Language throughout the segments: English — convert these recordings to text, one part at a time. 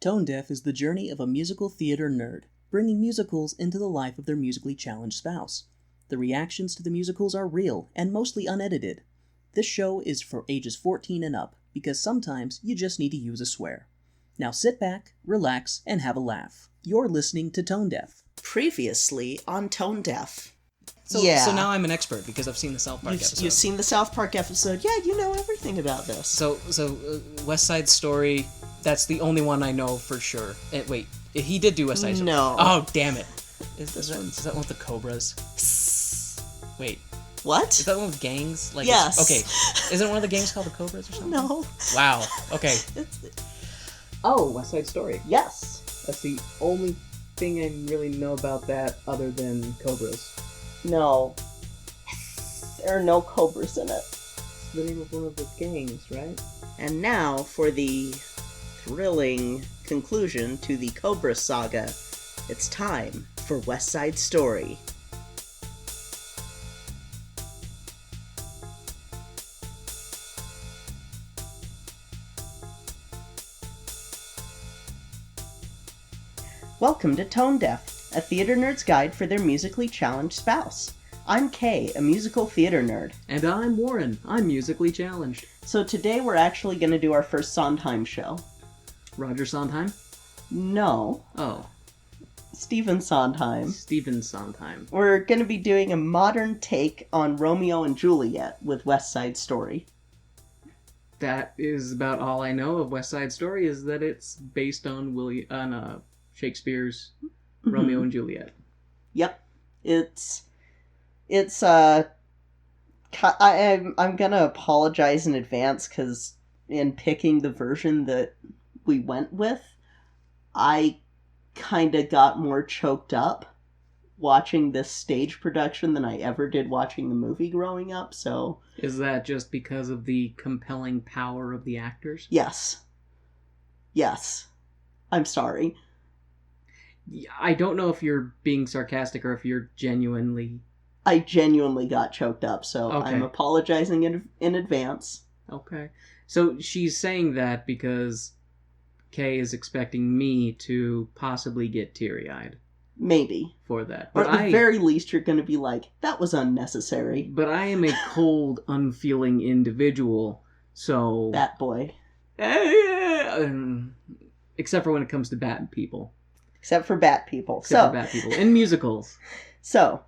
Tone Deaf is the journey of a musical theater nerd, bringing musicals into the life of their musically challenged spouse. The reactions to the musicals are real and mostly unedited. This show is for ages 14 and up, because sometimes you just need to use a swear. Now sit back, relax, and have a laugh. You're listening to Tone Deaf. Previously on Tone Deaf. So now I'm an expert because I've seen the South Park episode. You've seen the South Park episode. Yeah, you know everything about this. So West Side Story, that's the only one I know for sure. Wait, he did do West Side Story. No. Oh, damn it. Is that one with the Cobras? Wait. What? Is that the one with gangs? Yes. Okay. Isn't one of the gangs called the Cobras or something? No. Wow. Okay. Oh, West Side Story. Yes. That's the only thing I really know about that other than Cobras. No. There are no Cobras in it. It's the name of one of the gangs, right? And now for the thrilling conclusion to the Cobra saga. It's time for West Side Story. Welcome to Tone Deaf, a theater nerd's guide for their musically challenged spouse. I'm Kay, a musical theater nerd. And I'm Warren. I'm musically challenged. So today we're actually going to do our first Sondheim show. Roger Sondheim? No. Oh. Stephen Sondheim. Stephen Sondheim. We're going to be doing a modern take on Romeo and Juliet with West Side Story. That is about all I know of West Side Story, is that it's based on Shakespeare's Romeo and Juliet. Yep. I'm gonna apologize in advance, because in picking the version that we went with, I kinda got more choked up watching this stage production than I ever did watching the movie growing up, so... Is that just because of the compelling power of the actors? Yes. Yes. I'm sorry. I don't know if you're being sarcastic or if you're genuinely... I genuinely got choked up, so okay. I'm apologizing in advance. Okay. So she's saying that because Kay is expecting me to possibly get teary-eyed. Maybe. For that. But at the very least, you're going to be like, that was unnecessary. But I am a cold, unfeeling individual, so... Bat boy. Except for when it comes to bat people. Except for bat people. Except for bat people. In musicals. So,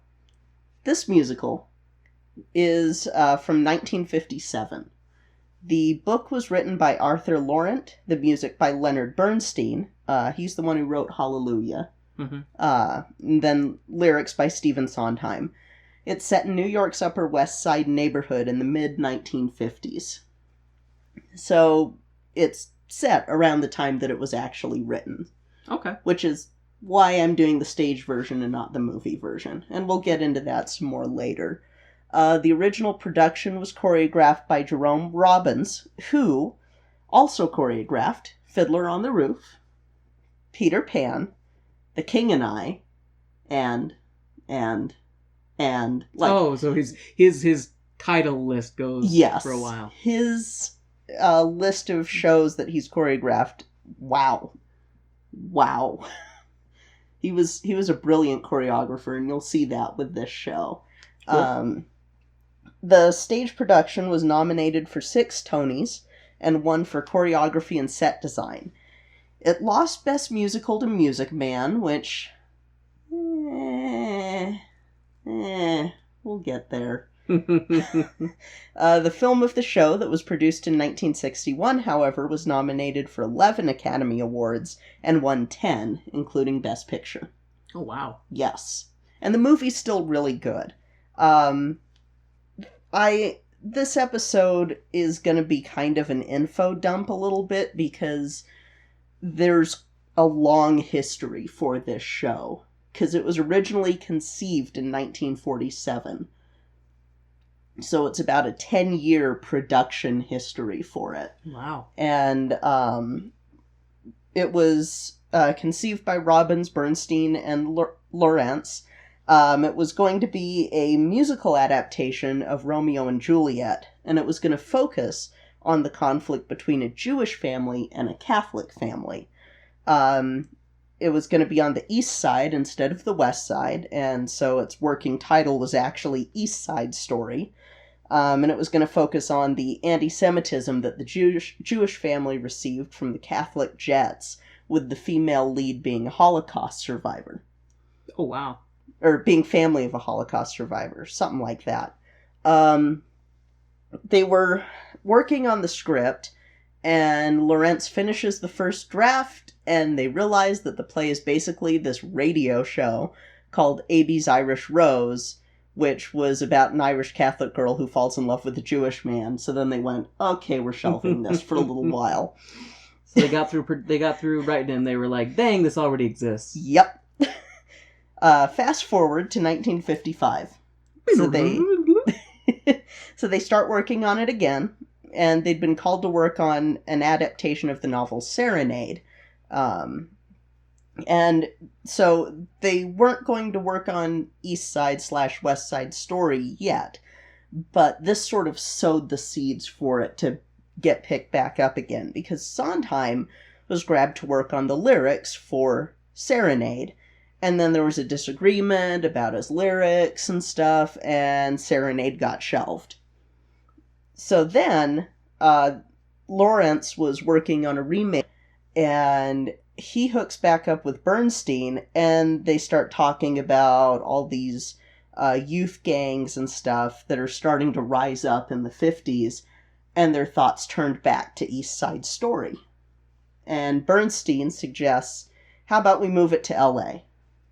this musical is from 1957. The book was written by Arthur Laurent, the music by Leonard Bernstein. He's the one who wrote Hallelujah. Mm-hmm. And then lyrics by Stephen Sondheim. It's set in New York's Upper West Side neighborhood in the mid-1950s. So, it's set around the time that it was actually written. Okay. Which is why I'm doing the stage version and not the movie version. And we'll get into that some more later. The original production was choreographed by Jerome Robbins, who also choreographed Fiddler on the Roof, Peter Pan, The King and I, and like... Oh, so his title list goes for a while. His list of shows that he's choreographed, wow. He was a brilliant choreographer, and you'll see that with this show. Cool. The stage production was nominated for 6 Tonys and won for choreography and set design. It lost Best Musical to Music Man, which... we'll get there. The film of the show that was produced in 1961, however, was nominated for 11 Academy Awards and won 10, including Best Picture. Oh, wow. Yes. And the movie's still really good. This episode is going to be kind of an info dump a little bit, because there's a long history for this show. Because it was originally conceived in 1947. So it's about a 10-year production history for it. Wow. And it was conceived by Robbins, Bernstein, and Lawrence. It was going to be a musical adaptation of Romeo and Juliet, and it was going to focus on the conflict between a Jewish family and a Catholic family. It was going to be on the east side instead of the west side, and so its working title was actually East Side Story. And it was going to focus on the anti-Semitism that the Jewish family received from the Catholic Jets, with the female lead being a Holocaust survivor. Oh, wow. Or being family of a Holocaust survivor, something like that. They were working on the script, and Lawrence finishes the first draft, and they realize that the play is basically this radio show called Abby's Irish Rose, which was about an Irish Catholic girl who falls in love with a Jewish man. So then they went, okay, we're shelving this for a little while. So they got through writing and they were like, dang, this already exists. Yep. Fast forward to 1955. So they start working on it again, and they'd been called to work on an adaptation of the novel Serenade. And so they weren't going to work on East Side / West Side Story yet, but this sort of sowed the seeds for it to get picked back up again, because Sondheim was grabbed to work on the lyrics for Serenade, and then there was a disagreement about his lyrics and stuff, and Serenade got shelved. So then, Lawrence was working on a remake, and he hooks back up with Bernstein, and they start talking about all these youth gangs and stuff that are starting to rise up in the 50s, and their thoughts turned back to East Side Story. And Bernstein suggests, how about we move it to LA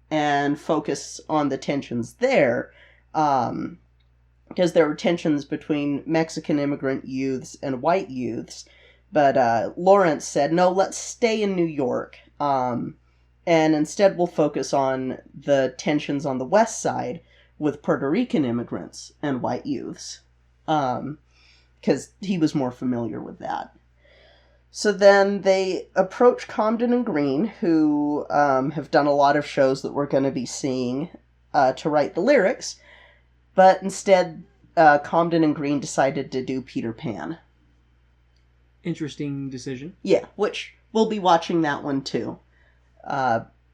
and focus on the tensions there, because there were tensions between Mexican immigrant youths and white youths. But Lawrence said, no, let's stay in New York, and instead we'll focus on the tensions on the west side with Puerto Rican immigrants and white youths, because he was more familiar with that. So then they approach Comden and Green, who have done a lot of shows that we're going to be seeing, to write the lyrics, but instead Comden and Green decided to do Peter Pan. Interesting decision. Yeah, which we'll be watching that one too.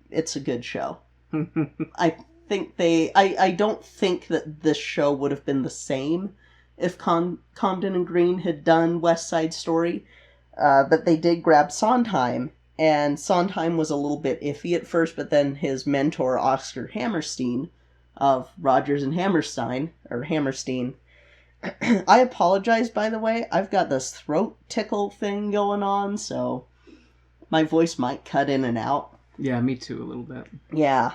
It's a good show. I don't think that this show would have been the same if Comden and Green had done West Side Story, but they did grab Sondheim, and Sondheim was a little bit iffy at first, but then his mentor, Oscar Hammerstein, of Rodgers and Hammerstein, I apologize, by the way. I've got this throat tickle thing going on, so my voice might cut in and out. Yeah, me too, a little bit. Yeah.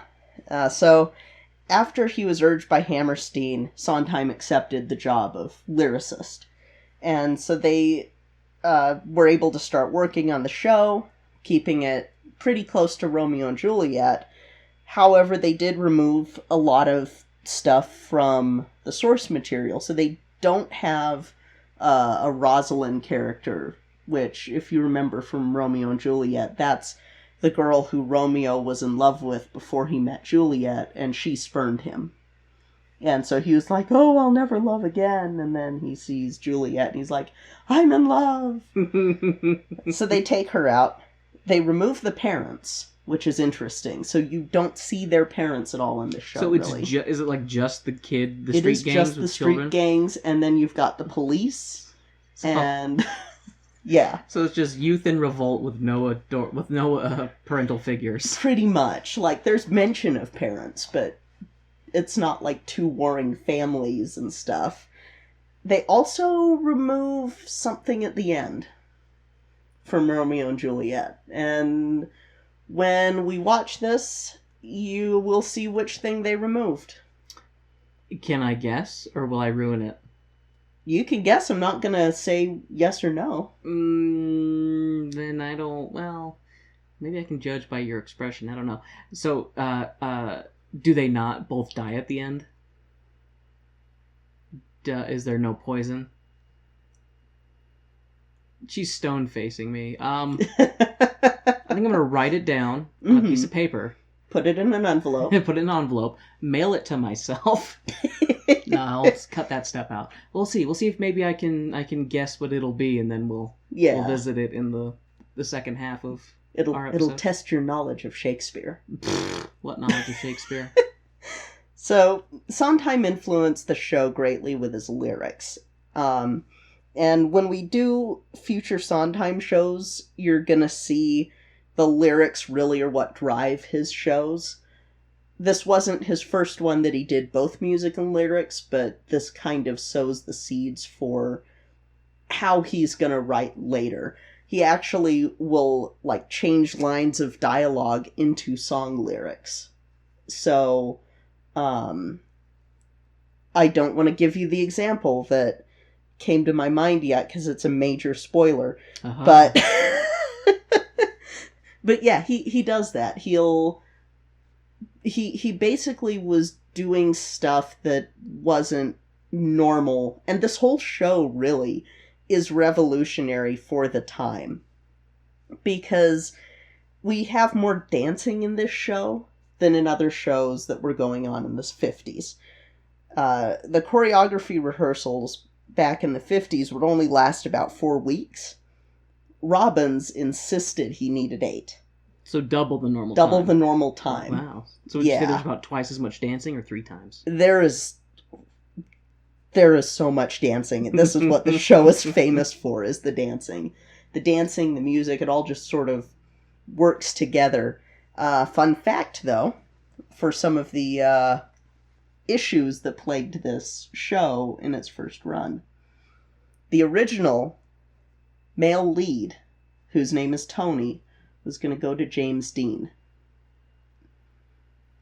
So after he was urged by Hammerstein, Sondheim accepted the job of lyricist. And so they were able to start working on the show, keeping it pretty close to Romeo and Juliet. However, they did remove a lot of stuff from the source material, so they don't have a Rosalind character, which, if you remember from Romeo and Juliet, that's the girl who Romeo was in love with before he met Juliet, and she spurned him. And so he was like, oh, I'll never love again, and then he sees Juliet, and he's like, I'm in love! So they take her out. They remove the parents, which is interesting. So you don't see their parents at all in this show, so it's really. Is it like just the kid, the it street is gangs just with the children? street gangs, and then you've got the police, and... yeah. So it's just youth in revolt with no parental figures. Pretty much. Like, there's mention of parents, but it's not like two warring families and stuff. They also remove something at the end from Romeo and Juliet, and when we watch this, you will see which thing they removed. Can I guess, or will I ruin it? You can guess. I'm not gonna say yes or no. Then I don't... Well, maybe I can judge by your expression. I don't know. So, do they not both die at the end? Is there no poison? She's stone-facing me. I think I'm gonna write it down on a piece of paper. Put it in an envelope. Put it in an envelope. Mail it to myself. No, I'll cut that step out. We'll see. We'll see if maybe I can guess what it'll be, and then we'll visit it in the second half of It'll test your knowledge of Shakespeare. What knowledge of Shakespeare? So, Sondheim influenced the show greatly with his lyrics. And when we do future Sondheim shows, you're gonna see the lyrics really are what drive his shows. This wasn't his first one that he did both music and lyrics, but this kind of sows the seeds for how he's gonna write later. He actually will, change lines of dialogue into song lyrics. So, I don't want to give you the example that came to my mind yet, because it's a major spoiler. Uh-huh. But yeah, he does that. He basically was doing stuff that wasn't normal, and this whole show really is revolutionary for the time, because we have more dancing in this show than in other shows that were going on in the 50s. The choreography rehearsals back in the 50s would only last about 4 weeks. Robbins insisted he needed 8. So double the normal time. Double the normal time. Wow. So would you say there's about twice as much dancing, or 3 times? There is so much dancing. And this is what the show is famous for, is the dancing. The dancing, the music, it all just sort of works together. Fun fact, though, for some of the issues that plagued this show in its first run. The original male lead, whose name is Tony, was going to go to James Dean.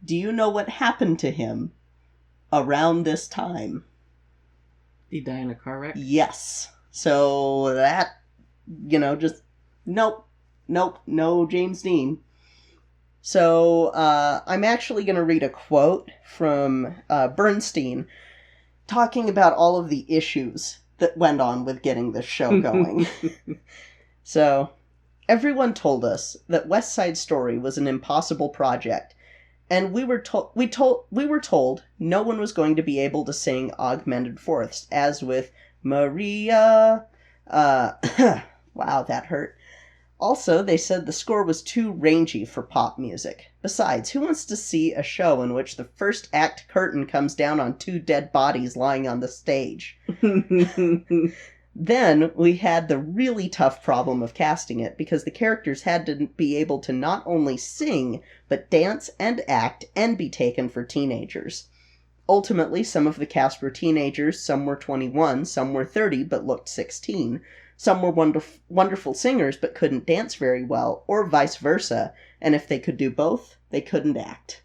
Do you know what happened to him around this time? Did he die in a car wreck? Yes. So that, just, nope, no James Dean. So I'm actually going to read a quote from Bernstein talking about all of the issues that went on with getting this show going. So, everyone told us that West Side Story was an impossible project, and we were told no one was going to be able to sing augmented fourths, as with Maria. Wow, that hurt. Also, they said the score was too rangy for pop music. Besides, who wants to see a show in which the first act curtain comes down on 2 dead bodies lying on the stage? Then we had the really tough problem of casting it, because the characters had to be able to not only sing, but dance and act and be taken for teenagers. Ultimately, some of the cast were teenagers, some were 21, some were 30 but looked 16. Some were wonderful singers but couldn't dance very well, or vice versa, and if they could do both, they couldn't act.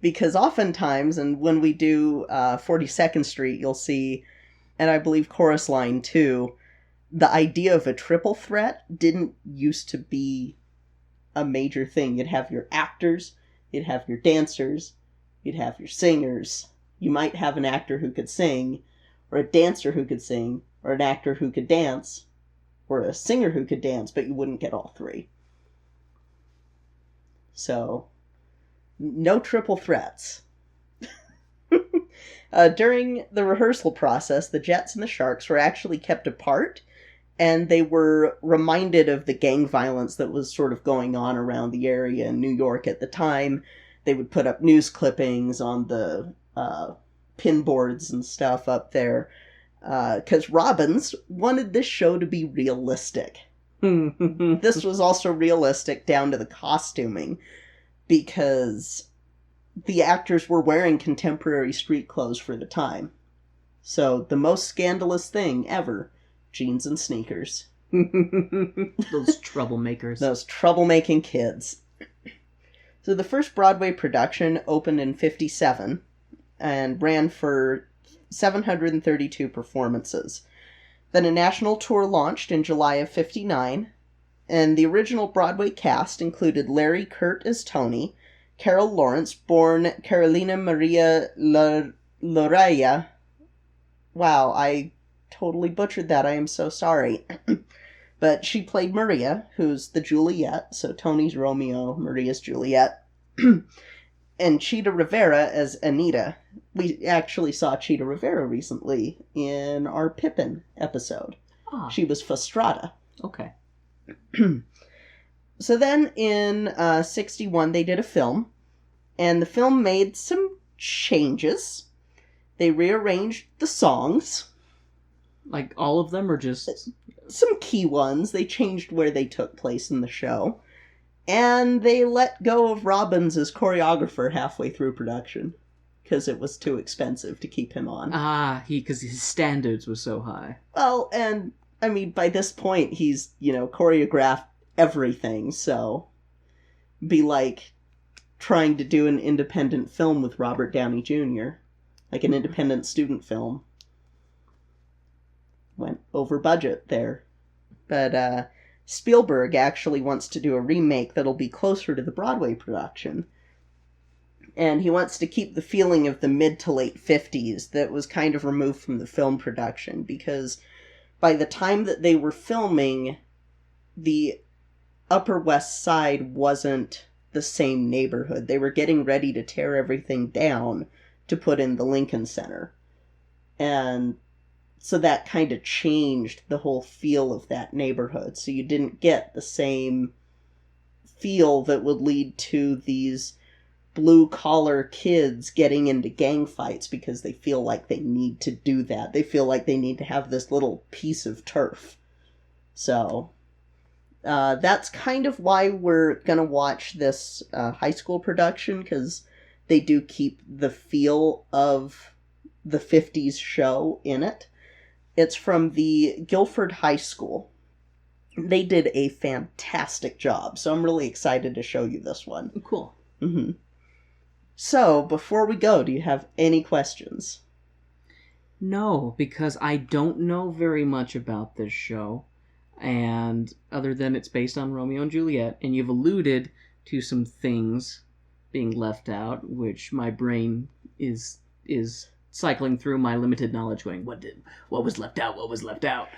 Because oftentimes, and when we do 42nd Street, you'll see, and I believe Chorus Line too, the idea of a triple threat didn't used to be a major thing. You'd have your actors, you'd have your dancers, you'd have your singers. You might have an actor who could sing, or a dancer who could sing, or an actor who could dance, or a singer who could dance, but you wouldn't get all 3. So, no triple threats. During the rehearsal process, the Jets and the Sharks were actually kept apart, and they were reminded of the gang violence that was sort of going on around the area in New York at the time. They would put up news clippings on the pin boards and stuff up there, because Robbins wanted this show to be realistic. This was also realistic down to the costuming, because the actors were wearing contemporary street clothes for the time. So, the most scandalous thing ever, jeans and sneakers. Those troublemakers. Those troublemaking kids. So, the first Broadway production opened in 1957 and ran for 732 performances. Then a national tour launched in July of 1959, and the original Broadway cast included Larry Kert as Tony, Carol Lawrence, born Carolina Maria Loraya. Wow, I totally butchered that. I am so sorry. But she played Maria, who's the Juliet, so Tony's Romeo, Maria's Juliet. And Chita Rivera as Anita. We actually saw Chita Rivera recently in our Pippin episode. Ah. She was Fastrada. Okay. So then in 61, they did a film, and the film made some changes. They rearranged the songs. Like all of them, or just... Some key ones. They changed where they took place in the show. And they let go of Robbins as choreographer halfway through production. Because it was too expensive to keep him on. Because his standards were so high. Well, and, I mean, by this point, he's, choreographed everything, so... Be like trying to do an independent film with Robert Downey Jr. Like an independent student film. Went over budget there. But Spielberg actually wants to do a remake that'll be closer to the Broadway production. And he wants to keep the feeling of the mid to late 50s that was kind of removed from the film production, because by the time that they were filming, the Upper West Side wasn't the same neighborhood. They were getting ready to tear everything down to put in the Lincoln Center. And so that kind of changed the whole feel of that neighborhood. So you didn't get the same feel that would lead to these blue-collar kids getting into gang fights because they feel like they need to do that. They feel like they need to have this little piece of turf. So that's kind of why we're going to watch this high school production, because they do keep the feel of the 50s show in it. It's from the Guilford High School. They did a fantastic job, so I'm really excited to show you this one. Cool. Mm-hmm. So, before we go, do you have any questions? No, because I don't know very much about this show, and other than it's based on Romeo and Juliet, and you've alluded to some things being left out, which my brain is cycling through my limited knowledge going, what was left out?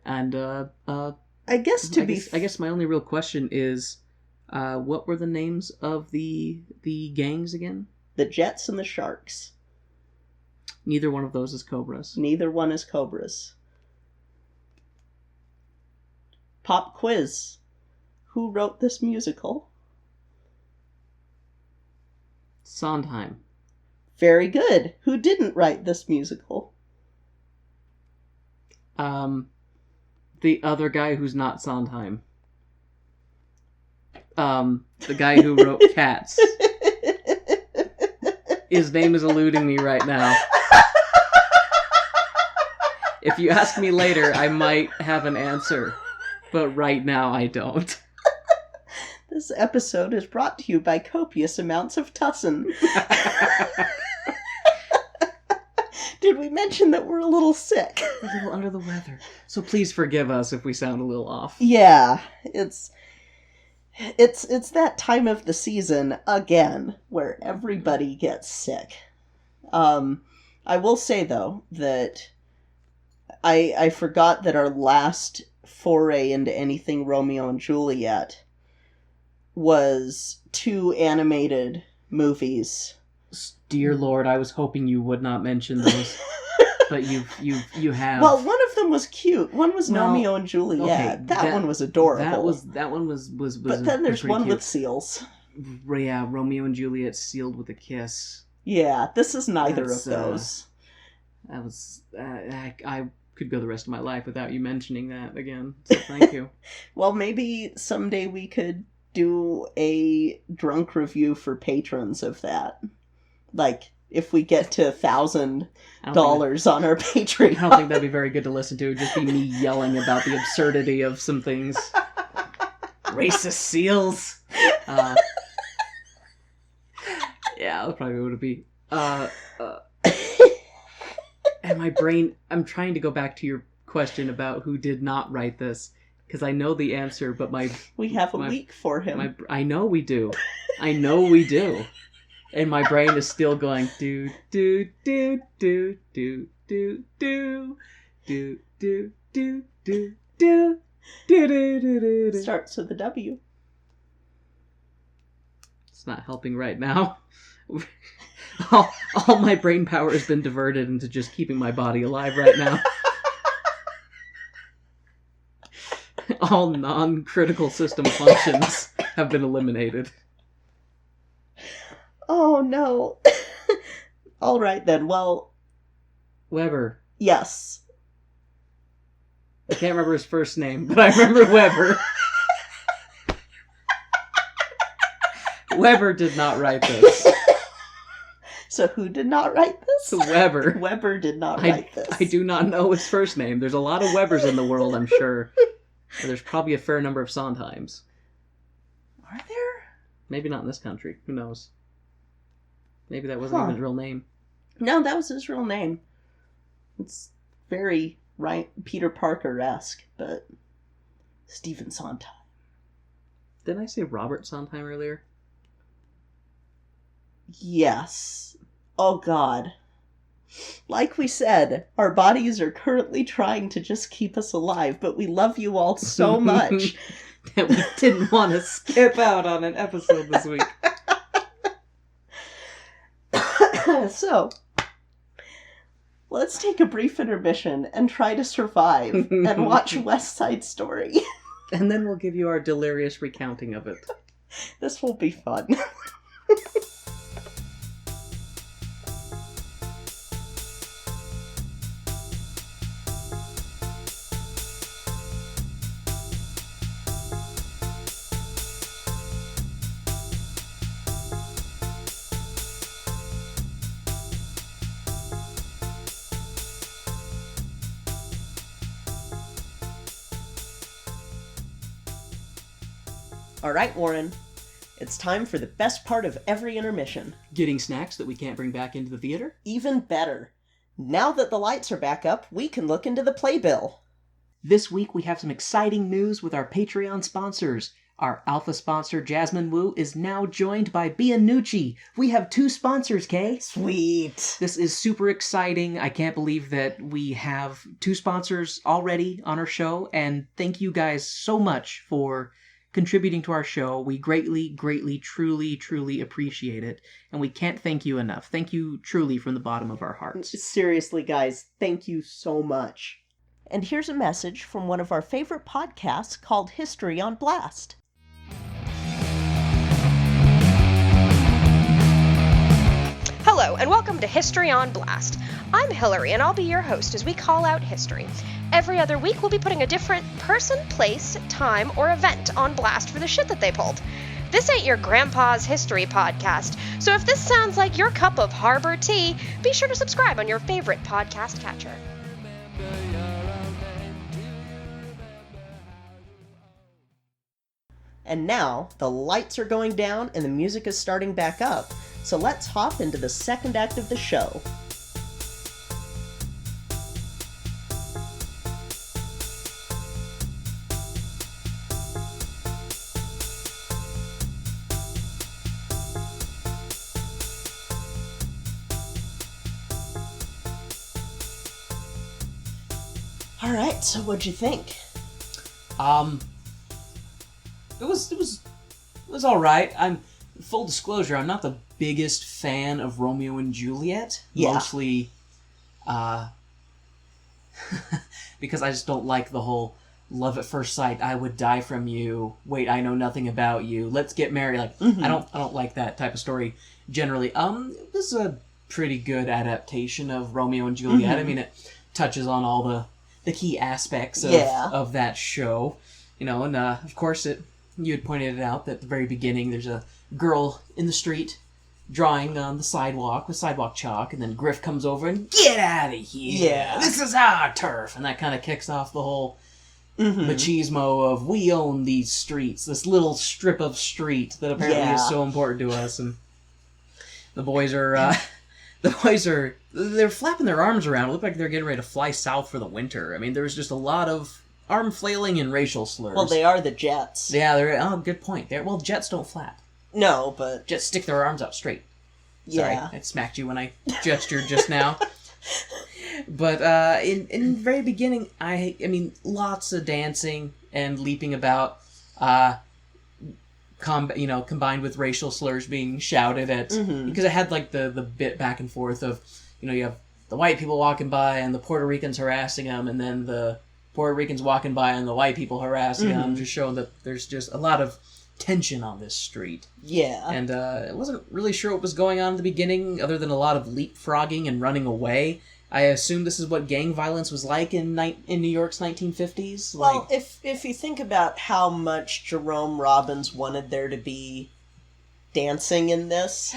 And I guess my only real question is, what were the names of the gangs again? The Jets and the Sharks. Neither one of those is Cobras. Neither one is Cobras. Pop quiz. Who wrote this musical? Sondheim. Very good. Who didn't write this musical? The other guy who's not Sondheim. The guy who wrote Cats. His name is eluding me right now. If you ask me later, I might have an answer. But right now, I don't. This episode is brought to you by copious amounts of tussin. Did we mention that we're a little sick? We're a little under the weather. So please forgive us if we sound a little off. Yeah, it's that time of the season, again, where everybody gets sick. I will say, though, that I forgot that our last foray into anything Romeo and Juliet was 2 animated movies. Dear Lord, I was hoping you would not mention those, but you have. Well, one of them was cute. One was Romeo and Juliet. Okay, that one was adorable. That one was. But then there's one cute. With seals. Yeah, Romeo and Juliet sealed with a kiss. Yeah, this is neither of those. That was. I could go the rest of my life without you mentioning that again. So thank you. Well, maybe someday we could do a drunk review for patrons of that. Like, if we get to $1,000 on our Patreon. I don't think that'd be very good to listen to. It'd just be me yelling about the absurdity of some things. Racist seals. Yeah, that's probably what it'd be. And my brain, I'm trying to go back to your question about who did not write this, because I know the answer, but we have a week for him. I know we do. And my brain is still going do do do do do do do do do do do do do. Starts with a W. It's not helping right now. All my brain power has been diverted into just keeping my body alive right now. All non-critical system functions have been eliminated. Oh, no. All right, then. Well... Weber. Yes. I can't remember his first name, but I remember Weber. Weber did not write this. So who did not write this? Weber. Weber did not write this. I do not know his first name. There's a lot of Webers in the world, I'm sure. There's probably a fair number of Sondheims. Are there? Maybe not in this country. Who knows? Maybe that wasn't even his real name. No, that was his real name. It's very Peter Parker-esque, but Stephen Sondheim. Didn't I say Robert Sondheim earlier? Yes. Oh, God. Like we said, our bodies are currently trying to just keep us alive, but we love you all so much that we didn't want to skip out on an episode this week. So, let's take a brief intermission and try to survive and watch West Side Story. And then we'll give you our delirious recounting of it. This will be fun. All right, Warren. It's time for the best part of every intermission. Getting snacks that we can't bring back into the theater? Even better. Now that the lights are back up, we can look into the playbill. This week we have some exciting news with our Patreon sponsors. Our alpha sponsor, Jasmine Wu, is now joined by Bianucci. We have 2 sponsors, Kay. Sweet. This is super exciting. I can't believe that we have 2 sponsors already on our show, and thank you guys so much for contributing to our show. We greatly, truly appreciate it, and we can't thank you enough. Thank you truly from the bottom of our hearts. Seriously, guys, thank you so much. And here's a message from one of our favorite podcasts called History on Blast. Hello, and welcome to History on Blast. I'm Hillary, and I'll be your host as we call out history. Every other week, we'll be putting a different person, place, time, or event on blast for the shit that they pulled. This ain't your grandpa's history podcast, so if this sounds like your cup of harbor tea, be sure to subscribe on your favorite podcast catcher. And now, the lights are going down and the music is starting back up, so let's hop into the second act of the show. Alright, so what'd you think? It was all right. Full disclosure, I'm not the biggest fan of Romeo and Juliet. Yeah. Mostly, because I just don't like the whole love at first sight. I would die from you. Wait, I know nothing about you. Let's get married. Like, I don't like that type of story generally. It was a pretty good adaptation of Romeo and Juliet. I mean, it touches on all the key aspects of that show. You know, and of course you had pointed it out that at the very beginning there's a girl in the street drawing on the sidewalk with sidewalk chalk, and then Griff comes over and, "Get out of here! Yeah. This is our turf!" And that kind of kicks off the whole machismo of, we own these streets, this little strip of street that apparently is so important to us. And the boys are, they're flapping their arms around. It looked like they're getting ready to fly south for the winter. I mean, there was just a lot of arm flailing and racial slurs. Well, they are the Jets. Yeah, they're... Oh, good point. Well, Jets don't flap. No, but... Jets stick their arms out straight. Sorry, yeah. I smacked you when I gestured just now. But in the very beginning, I mean, lots of dancing and leaping about, combined with racial slurs being shouted at, because it had like the bit back and forth of, you have the white people walking by and the Puerto Ricans harassing them, and then the Puerto Ricans walking by and the white people harassing them, just showing that there's just a lot of tension on this street. Yeah. And I wasn't really sure what was going on in the beginning, other than a lot of leapfrogging and running away. I assume this is what gang violence was like in New York's 1950s. Well, if you think about how much Jerome Robbins wanted there to be dancing in this,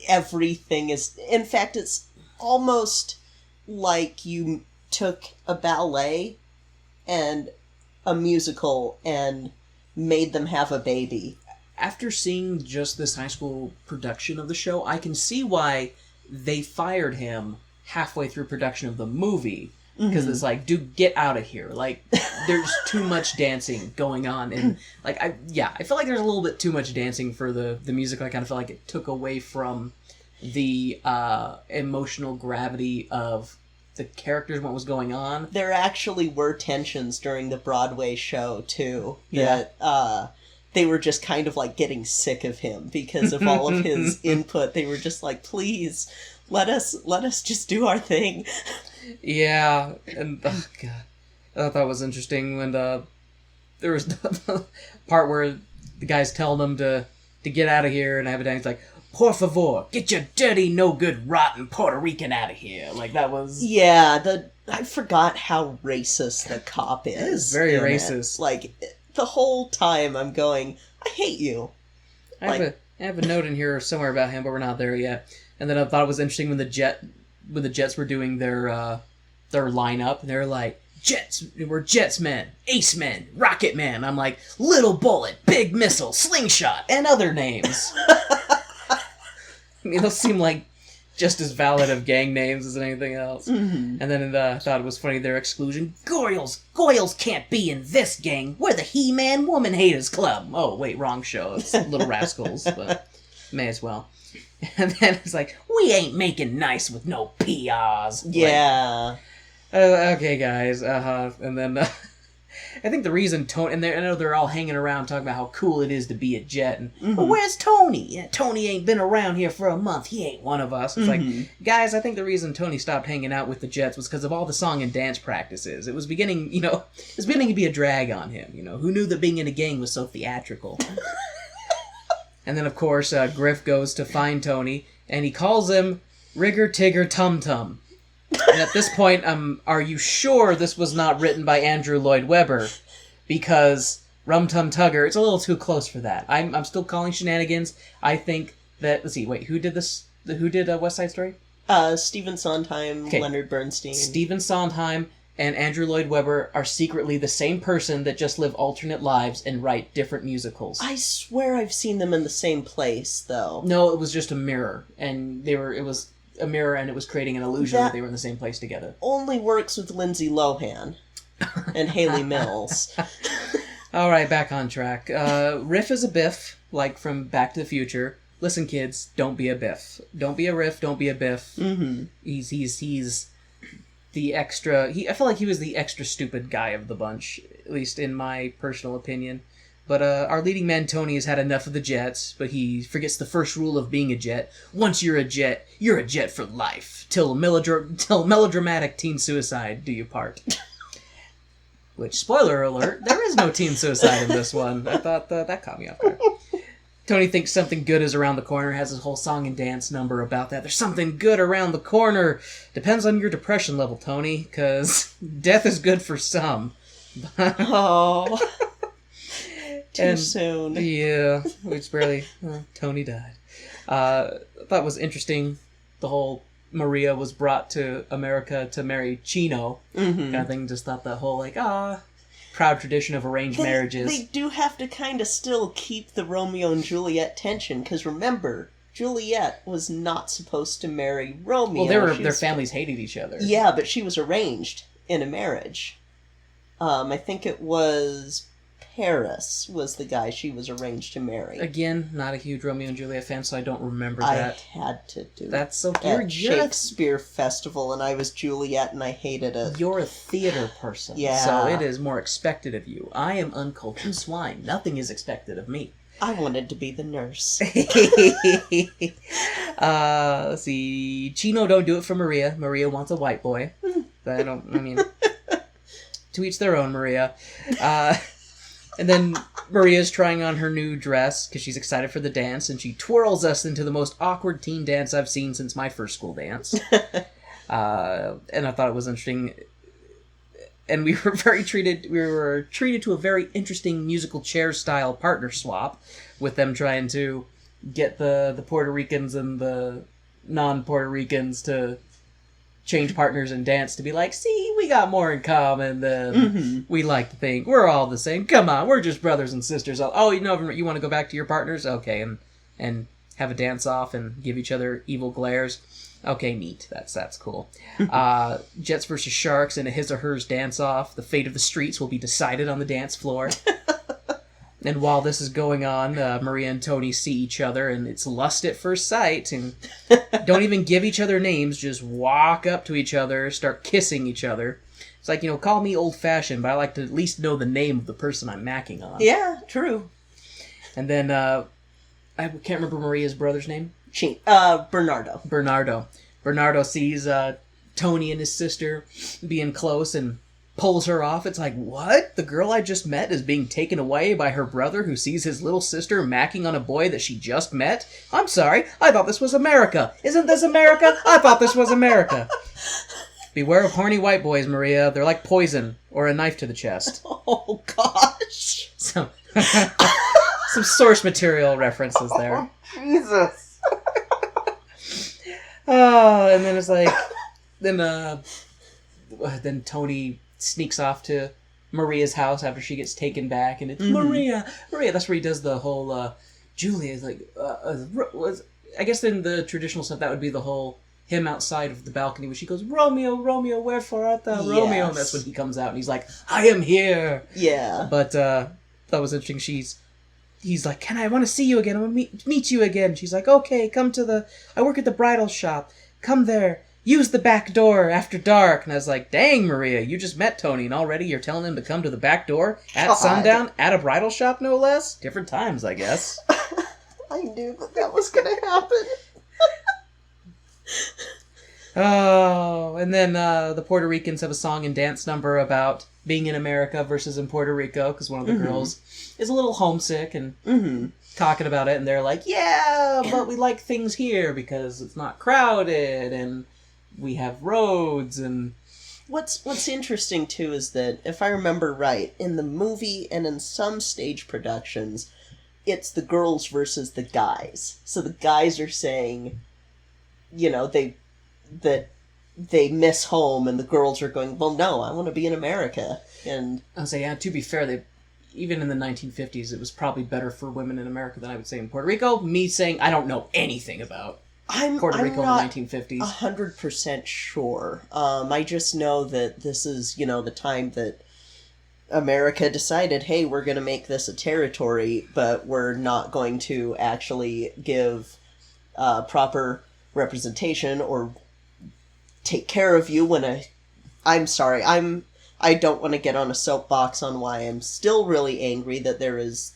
everything is... In fact, it's almost like you took a ballet and a musical and made them have a baby. After seeing just this high school production of the show, I can see why they fired him halfway through production of the movie, because it's like, dude, get out of here. Like, there's too much dancing going on, and like, I feel like there's a little bit too much dancing for the musical. I kind of feel like it took away from the emotional gravity of the characters and what was going on. There actually were tensions during the Broadway show too, Yeah. that they were just kind of like getting sick of him because of all of his input. They were just like, please, let us just do our thing. Yeah, and oh god, I thought that was interesting when there was the part where the guy's telling them to get out of here, and Abadan's like, "Por favor, get your dirty, no good, rotten Puerto Rican out of here." Like, that was... Yeah, I forgot how racist the cop is. It is very racist. Like, the whole time I'm going, I hate you. I have a note in here somewhere about him, but we're not there yet. And then I thought it was interesting when the Jets were doing their lineup, and they're like, Jets, we're Jets men, Ace men, Rocket man. I'm like, Little Bullet, Big Missile, Slingshot, and other names. I mean, those seem like just as valid of gang names as anything else. And then I thought it was funny, their exclusion. Goyles can't be in this gang. We're the He-Man Woman Haters Club. Oh, wait, wrong show. It's Little Rascals, but may as well. And then it's like, we ain't making nice with no PRs. Yeah. Like, okay, guys. And then I think the reason Tony... And I know they're all hanging around talking about how cool it is to be a Jet. And, well, where's Tony? Yeah, Tony ain't been around here for a month. He ain't one of us. It's like, guys, I think the reason Tony stopped hanging out with the Jets was because of all the song and dance practices. It was beginning, to be a drag on him. Who knew that being in a gang was so theatrical? And then, of course, Griff goes to find Tony, and he calls him Rigger Tigger Tum Tum. And at this point, are you sure this was not written by Andrew Lloyd Webber? Because Rum Tum Tugger, it's a little too close for that. I'm still calling shenanigans. I think that... Let's see, wait, who did this? Who did West Side Story? Stephen Sondheim, Okay. Leonard Bernstein. Stephen Sondheim and Andrew Lloyd Webber are secretly the same person that just live alternate lives and write different musicals. I swear I've seen them in the same place, though. No, it was just a mirror, and it was a mirror, and it was creating an illusion that they were in the same place together. Only works with Lindsay Lohan and Haley Mills. All right, back on track. Riff is a Biff, like from Back to the Future. Listen, kids, don't be a Biff. Don't be a Riff. Don't be a Biff. Mm-hmm. He's the extra... I feel like he was the extra stupid guy of the bunch, at least in my personal opinion. But our leading man, Tony, has had enough of the Jets, but he forgets the first rule of being a Jet. Once you're a Jet for life. Till melodramatic teen suicide do you part. Which, spoiler alert, there is no teen suicide in this one. I thought that caught me off guard. Tony thinks something good is around the corner, has his whole song and dance number about that. There's something good around the corner. Depends on your depression level, Tony, because death is good for some. Oh... Too soon. Yeah, it's barely... Tony died. I thought it was interesting, the whole Maria was brought to America to marry Chino kind of thing. Just thought that whole, proud tradition of arranged marriages. They do have to kind of still keep the Romeo and Juliet tension, because remember, Juliet was not supposed to marry Romeo. Well, their families hated each other. Yeah, but she was arranged in a marriage. I think it was... Paris was the guy she was arranged to marry. Again, not a huge Romeo and Juliet fan, so I don't remember that. I had to do That's so at Shakespeare Festival, and I was Juliet, and I hated it. You're a theater person, yeah. So it is more expected of you. I am uncultured swine. Nothing is expected of me. I wanted to be the nurse. Let's see. Chino don't do it for Maria. Maria wants a white boy. To each their own, Maria. And then Maria's trying on her new dress because she's excited for the dance, and she twirls us into the most awkward teen dance I've seen since my first school dance. And I thought it was interesting. And we were treated to a very interesting musical chair style partner swap, with them trying to get the Puerto Ricans and the non-Puerto Ricans to change partners and dance to be like, see, we got more in common than we like to think. We're all the same. Come on, we're just brothers and sisters. Oh, you want to go back to your partners? Okay, and have a dance off and give each other evil glares. Okay, neat. That's cool. Jets versus Sharks in a his or hers dance off. The fate of the streets will be decided on the dance floor. And while this is going on, Maria and Tony see each other, and it's lust at first sight, and don't even give each other names, just walk up to each other, start kissing each other. It's like, call me old-fashioned, but I like to at least know the name of the person I'm macking on. Yeah, true. And then, I can't remember Maria's brother's name. Bernardo. Bernardo sees Tony and his sister being close and pulls her off. It's like, what? The girl I just met is being taken away by her brother who sees his little sister macking on a boy that she just met? I'm sorry, I thought this was America. Isn't this America? I thought this was America. Beware of horny white boys, Maria. They're like poison or a knife to the chest. Oh, gosh. Some source material references there. Oh, Jesus. Oh, and then it's like, then Tony sneaks off to Maria's house after she gets taken back, and it's Maria. That's where he does the whole Julia is like I guess in the traditional stuff that would be the whole him outside of the balcony where she goes, Romeo, wherefore art thou, Romeo? And that's when he comes out and he's like, I am here. Yeah. But that was interesting. He's like, I want to see you again. I want to meet you again. She's like, okay, come to I work at the bridal shop. Come there. Use the back door after dark. And I was like, dang, Maria, you just met Tony, and already you're telling him to come to the back door at sundown at a bridal shop, no less? Different times, I guess. I knew that was going to happen. Oh, and then the Puerto Ricans have a song and dance number about being in America versus in Puerto Rico, because one of the girls is a little homesick and talking about it, and they're like, yeah, but we like things here because it's not crowded, and we have roads, and... What's interesting, too, is that, if I remember right, in the movie and in some stage productions, it's the girls versus the guys. So the guys are saying, that they miss home, and the girls are going, well, no, I want to be in America. And I'll say, yeah, to be fair, even in the 1950s, it was probably better for women in America than I would say in Puerto Rico. Me saying I don't know anything about Puerto Rico in the 1950s. 100% sure. I just know that this is, the time that America decided, hey, we're going to make this a territory, but we're not going to actually give proper representation or take care of you when I'm sorry, I don't want to get on a soapbox on why I'm still really angry that there is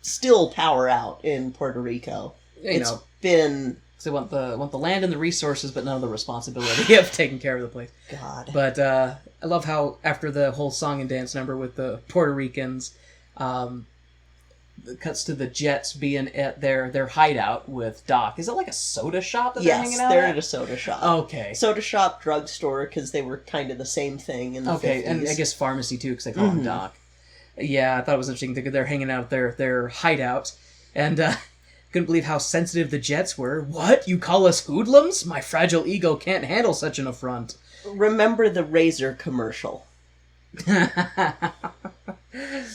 still power out in Puerto Rico. It's been... They want the land and the resources, but none of the responsibility of taking care of the place. God. But I love how after the whole song and dance number with the Puerto Ricans, it cuts to the Jets being at their hideout with Doc. Is it like a soda shop that they're hanging out at? Yes, they're at a soda shop. Okay. Soda shop, drugstore, because they were kind of the same thing in the 50s. And I guess pharmacy too, because they call him Doc. Yeah, I thought it was interesting. They're hanging out at their hideout, and couldn't believe how sensitive the Jets were. What? You call us hoodlums? My fragile ego can't handle such an affront. Remember the Razor commercial.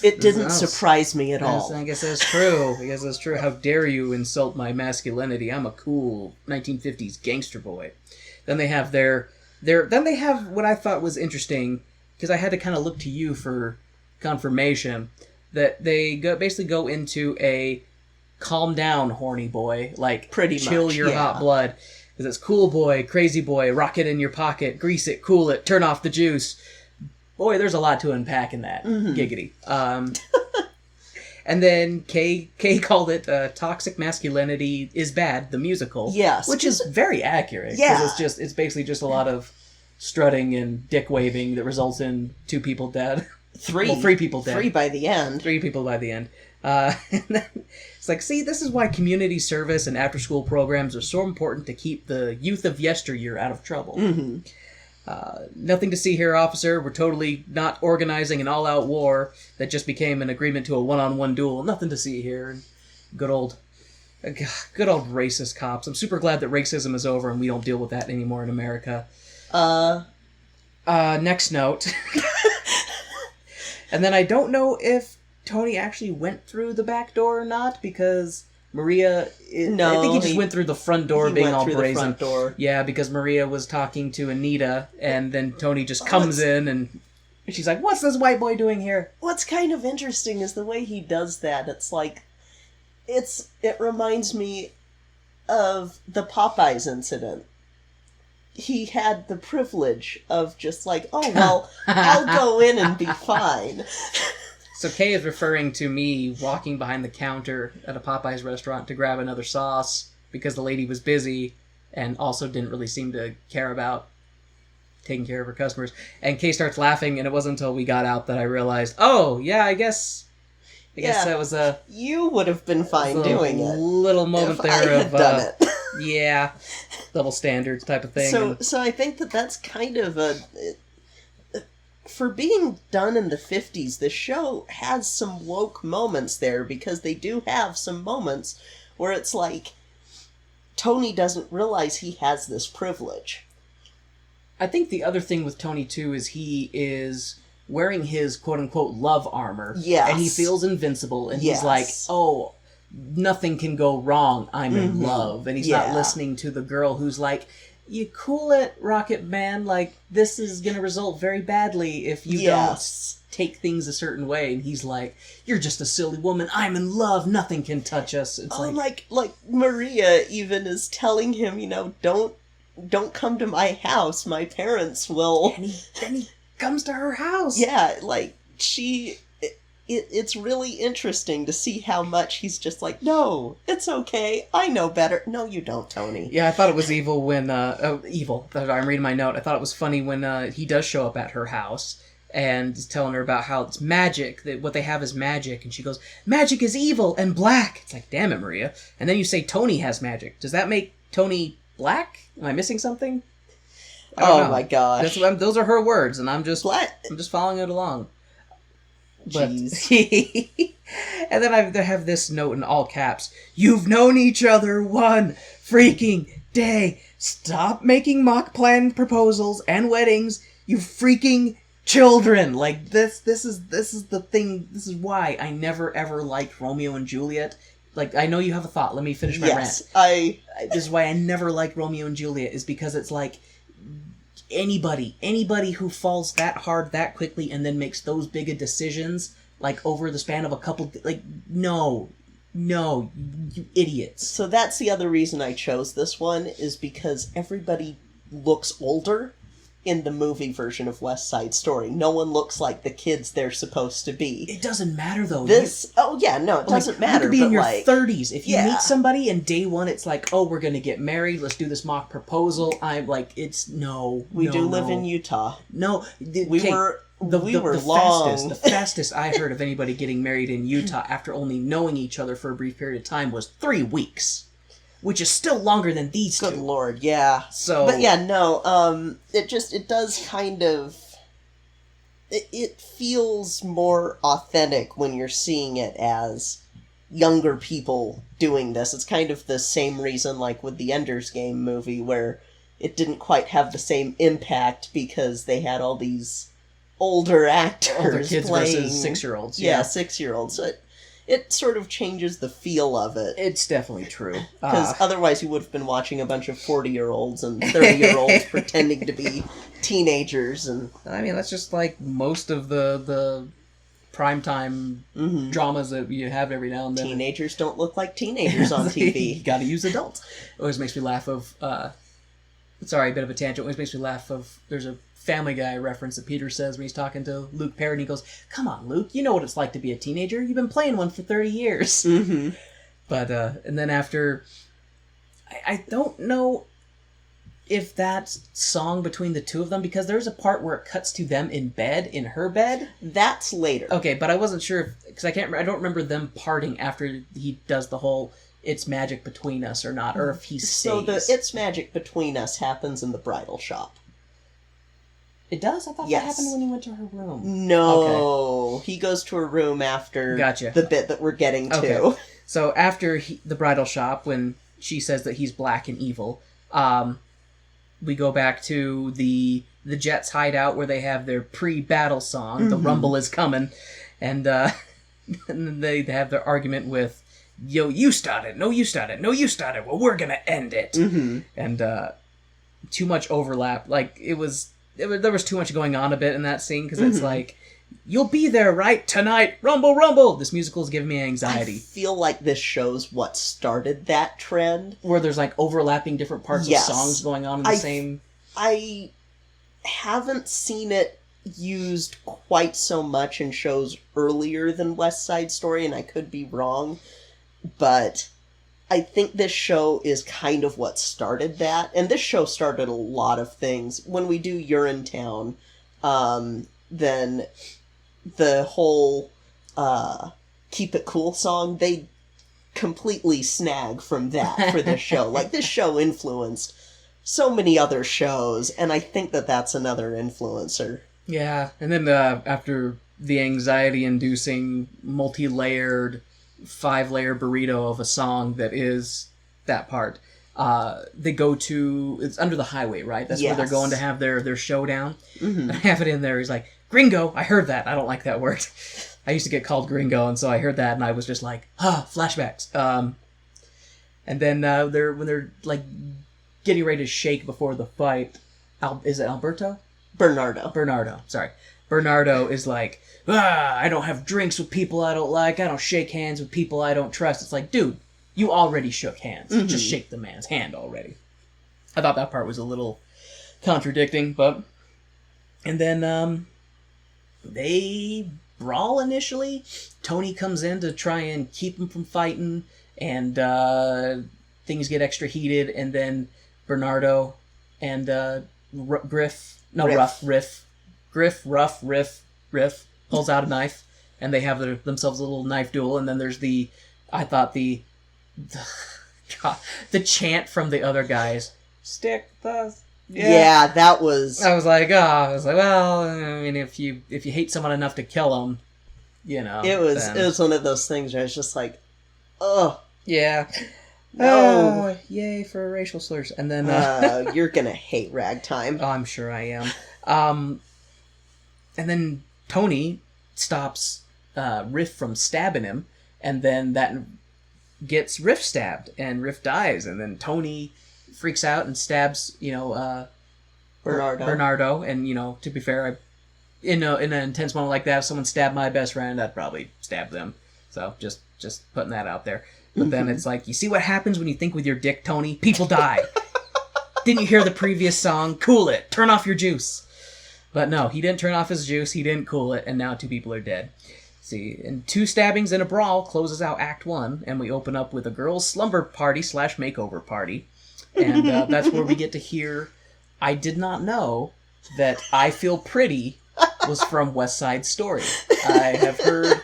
It didn't surprise me at all. I guess that's true. How dare you insult my masculinity? I'm a cool 1950s gangster boy. Then they have then they have what I thought was interesting, because I had to kind of look to you for confirmation, that they basically go into a calm down, horny boy, like pretty chill much, your hot blood. Because it's cool boy, crazy boy, rock it in your pocket, grease it, cool it, turn off the juice. Boy, there's a lot to unpack in that. Giggity. And then Kay called it Toxic Masculinity is Bad, the musical. Yes. Which is very accurate. Yeah. Because it's basically just a lot of strutting and dick waving that results in 2 people dead. 3. Well, 3 people dead. 3 by the end. 3 people by the end. And then it's like, see, this is why community service and after-school programs are so important to keep the youth of yesteryear out of trouble. Mm-hmm. Nothing to see here, officer. We're totally not organizing an all-out war that just became an agreement to a one-on-one duel. Nothing to see here. And good old racist cops. I'm super glad that racism is over and we don't deal with that anymore in America. Next note. And then I don't know if Tony actually went through the back door or not, because Maria... No, I think he just went through the front door being all brazen. The front door. Yeah, because Maria was talking to Anita, and then Tony just comes in, and she's like, what's this white boy doing here? What's kind of interesting is the way he does that. It's like... It reminds me of the Popeyes incident. He had the privilege of just like, oh, well, I'll go in and be fine. So Kay is referring to me walking behind the counter at a Popeyes restaurant to grab another sauce because the lady was busy and also didn't really seem to care about taking care of her customers. And Kay starts laughing, and it wasn't until we got out that I realized, oh, yeah, I guess that was a... You would have been fine doing it. Little moment if there I had of... done it. Yeah, double standards type of thing. So I think that's kind of for being done in the 50s, the show has some woke moments there, because they do have some moments where it's like, Tony doesn't realize he has this privilege. I think the other thing with Tony, too, is he is wearing his quote-unquote love armor. Yes. And he feels invincible, and he's like, oh... nothing can go wrong, I'm in love. And he's not listening to the girl who's like, you cool it, Rocket Man, like, this is gonna result very badly if you don't take things a certain way. And he's like, you're just a silly woman, I'm in love, nothing can touch us. It's like Maria even is telling him, don't come to my house, my parents will... And then he comes to her house. Yeah, like, It's really interesting to see how much he's just like, no, it's okay, I know better. No, you don't, Tony. Yeah, I thought it was evil when, evil. I'm reading my note. I thought it was funny when he does show up at her house and is telling her about how it's magic, that what they have is magic, and she goes, magic is evil and black. It's like, damn it, Maria. And then you say Tony has magic. Does that make Tony black? Am I missing something? Oh my gosh. Those are her words, and I'm just following it along. But and then I have this note in all caps. You've known each other one freaking day. Stop making mock planned proposals and weddings, you freaking children. Like, this is the thing. This is why I never ever liked Romeo and Juliet. Like, I know you have a thought. Let me finish my rant. This is why I never liked Romeo and Juliet, is because it's like, anybody who falls that hard that quickly and then makes those big of decisions, like, over the span of a couple... Like, no, you idiots. So that's the other reason I chose this one, is because everybody looks older in the movie version of West Side Story. No one looks like the kids they're supposed to be. It doesn't matter, though. It doesn't matter. You could be in your like, 30s. If you meet somebody and day one it's like, oh, we're going to get married, let's do this mock proposal. I'm like, We do live in Utah. No. We were The fastest I heard of anybody getting married in Utah after only knowing each other for a brief period of time was 3 weeks. Which is still longer than these two. Good lord, yeah. So... But yeah, no, it does kind of... It feels more authentic when you're seeing it as younger people doing this. It's kind of the same reason, like, with the Ender's Game movie, where it didn't quite have the same impact because they had all these older actors older kids playing... versus 6-year-olds. Yeah, 6-year-olds. So it sort of changes the feel of it. It's definitely true. Because otherwise you would have been watching a bunch of 40-year-olds and 30-year-olds pretending to be teenagers. And I mean, that's just like most of the primetime dramas that you have every now and then. Teenagers don't look like teenagers on TV. You gotta use adults. It always makes me laugh of... sorry, a bit of a tangent. It always makes me laugh of... There's a Family Guy reference that Peter says when he's talking to Luke Perry, and he goes, come on, Luke, you know what it's like to be a teenager. You've been playing one for 30 years. But, and then after... I don't know if that song between the two of them, because there's a part where it cuts to them in bed, in her bed. That's later. Okay, but I wasn't sure because I don't remember them parting after he does the whole "It's magic between us" or not, or if he stays. So the "It's magic between us" happens in the bridal shop. It does? I thought that happened when he went to her room. No, he goes to her room after the bit that we're getting to. Okay. So after the bridal shop, when she says that he's black and evil, we go back to the Jets' hideout where they have their pre-battle song, "The Rumble is Coming," and and they have their argument with, "Yo, you started. No, you started. No, you started. Well, we're gonna end it." And too much overlap. Like there was too much going on a bit in that scene because it's like, "You'll be there, right? Tonight, rumble, rumble." This musical is giving me anxiety. I feel like this shows what started that trend. Where there's like overlapping different parts of songs going on in the same... I haven't seen it used quite so much in shows earlier than West Side Story, and I could be wrong, but I think this show is kind of what started that. And this show started a lot of things. When we do Urinetown, then the whole Keep It Cool song, they completely snag from that for this show. Like, this show influenced so many other shows, and I think that that's another influencer. Yeah, and then after the anxiety-inducing, multi-layered, 5-layer burrito of a song that is that part, they go to... It's Under the Highway, right? That's where they're going to have their showdown. And I have it in there. He's like, "Gringo, I heard that. I don't like that word." I used to get called Gringo, and so I heard that, and I was just like, flashbacks. And then when they're like getting ready to shake before the fight, is it Alberto? Bernardo, sorry. Bernardo is like, "I don't have drinks with people I don't like. I don't shake hands with people I don't trust." It's like, dude, you already shook hands. Just shake the man's hand already. I thought that part was a little contradicting, but... And then, they brawl initially. Tony comes in to try and keep him from fighting, and things get extra heated, and then Bernardo and Riff pulls out a knife, and they have themselves a little knife duel, and then there's the chant from the other guys. "Stick the..." Yeah, that was... I was like, well, I mean, if you hate someone enough to kill them, you know. It was one of those things where I was just like, ugh. Yeah. No. Yay for racial slurs. And then... you're gonna hate Ragtime. Oh, I'm sure I am. And then Tony stops Riff from stabbing him, and then that gets Riff stabbed, and Riff dies, and then Tony freaks out and stabs, Bernardo. And, to be fair, in an intense moment like that, if someone stabbed my best friend, I'd probably stab them. So, just putting that out there. But then it's like, you see what happens when you think with your dick, Tony? People die. Didn't you hear the previous song? Cool it. Turn off your juice. But no, he didn't turn off his juice, he didn't cool it, and now 2 people are dead. See, and 2 stabbings and a brawl closes out Act 1, and we open up with a girls' slumber party / makeover party. And that's where we get to hear, I did not know that I Feel Pretty was from West Side Story. I have heard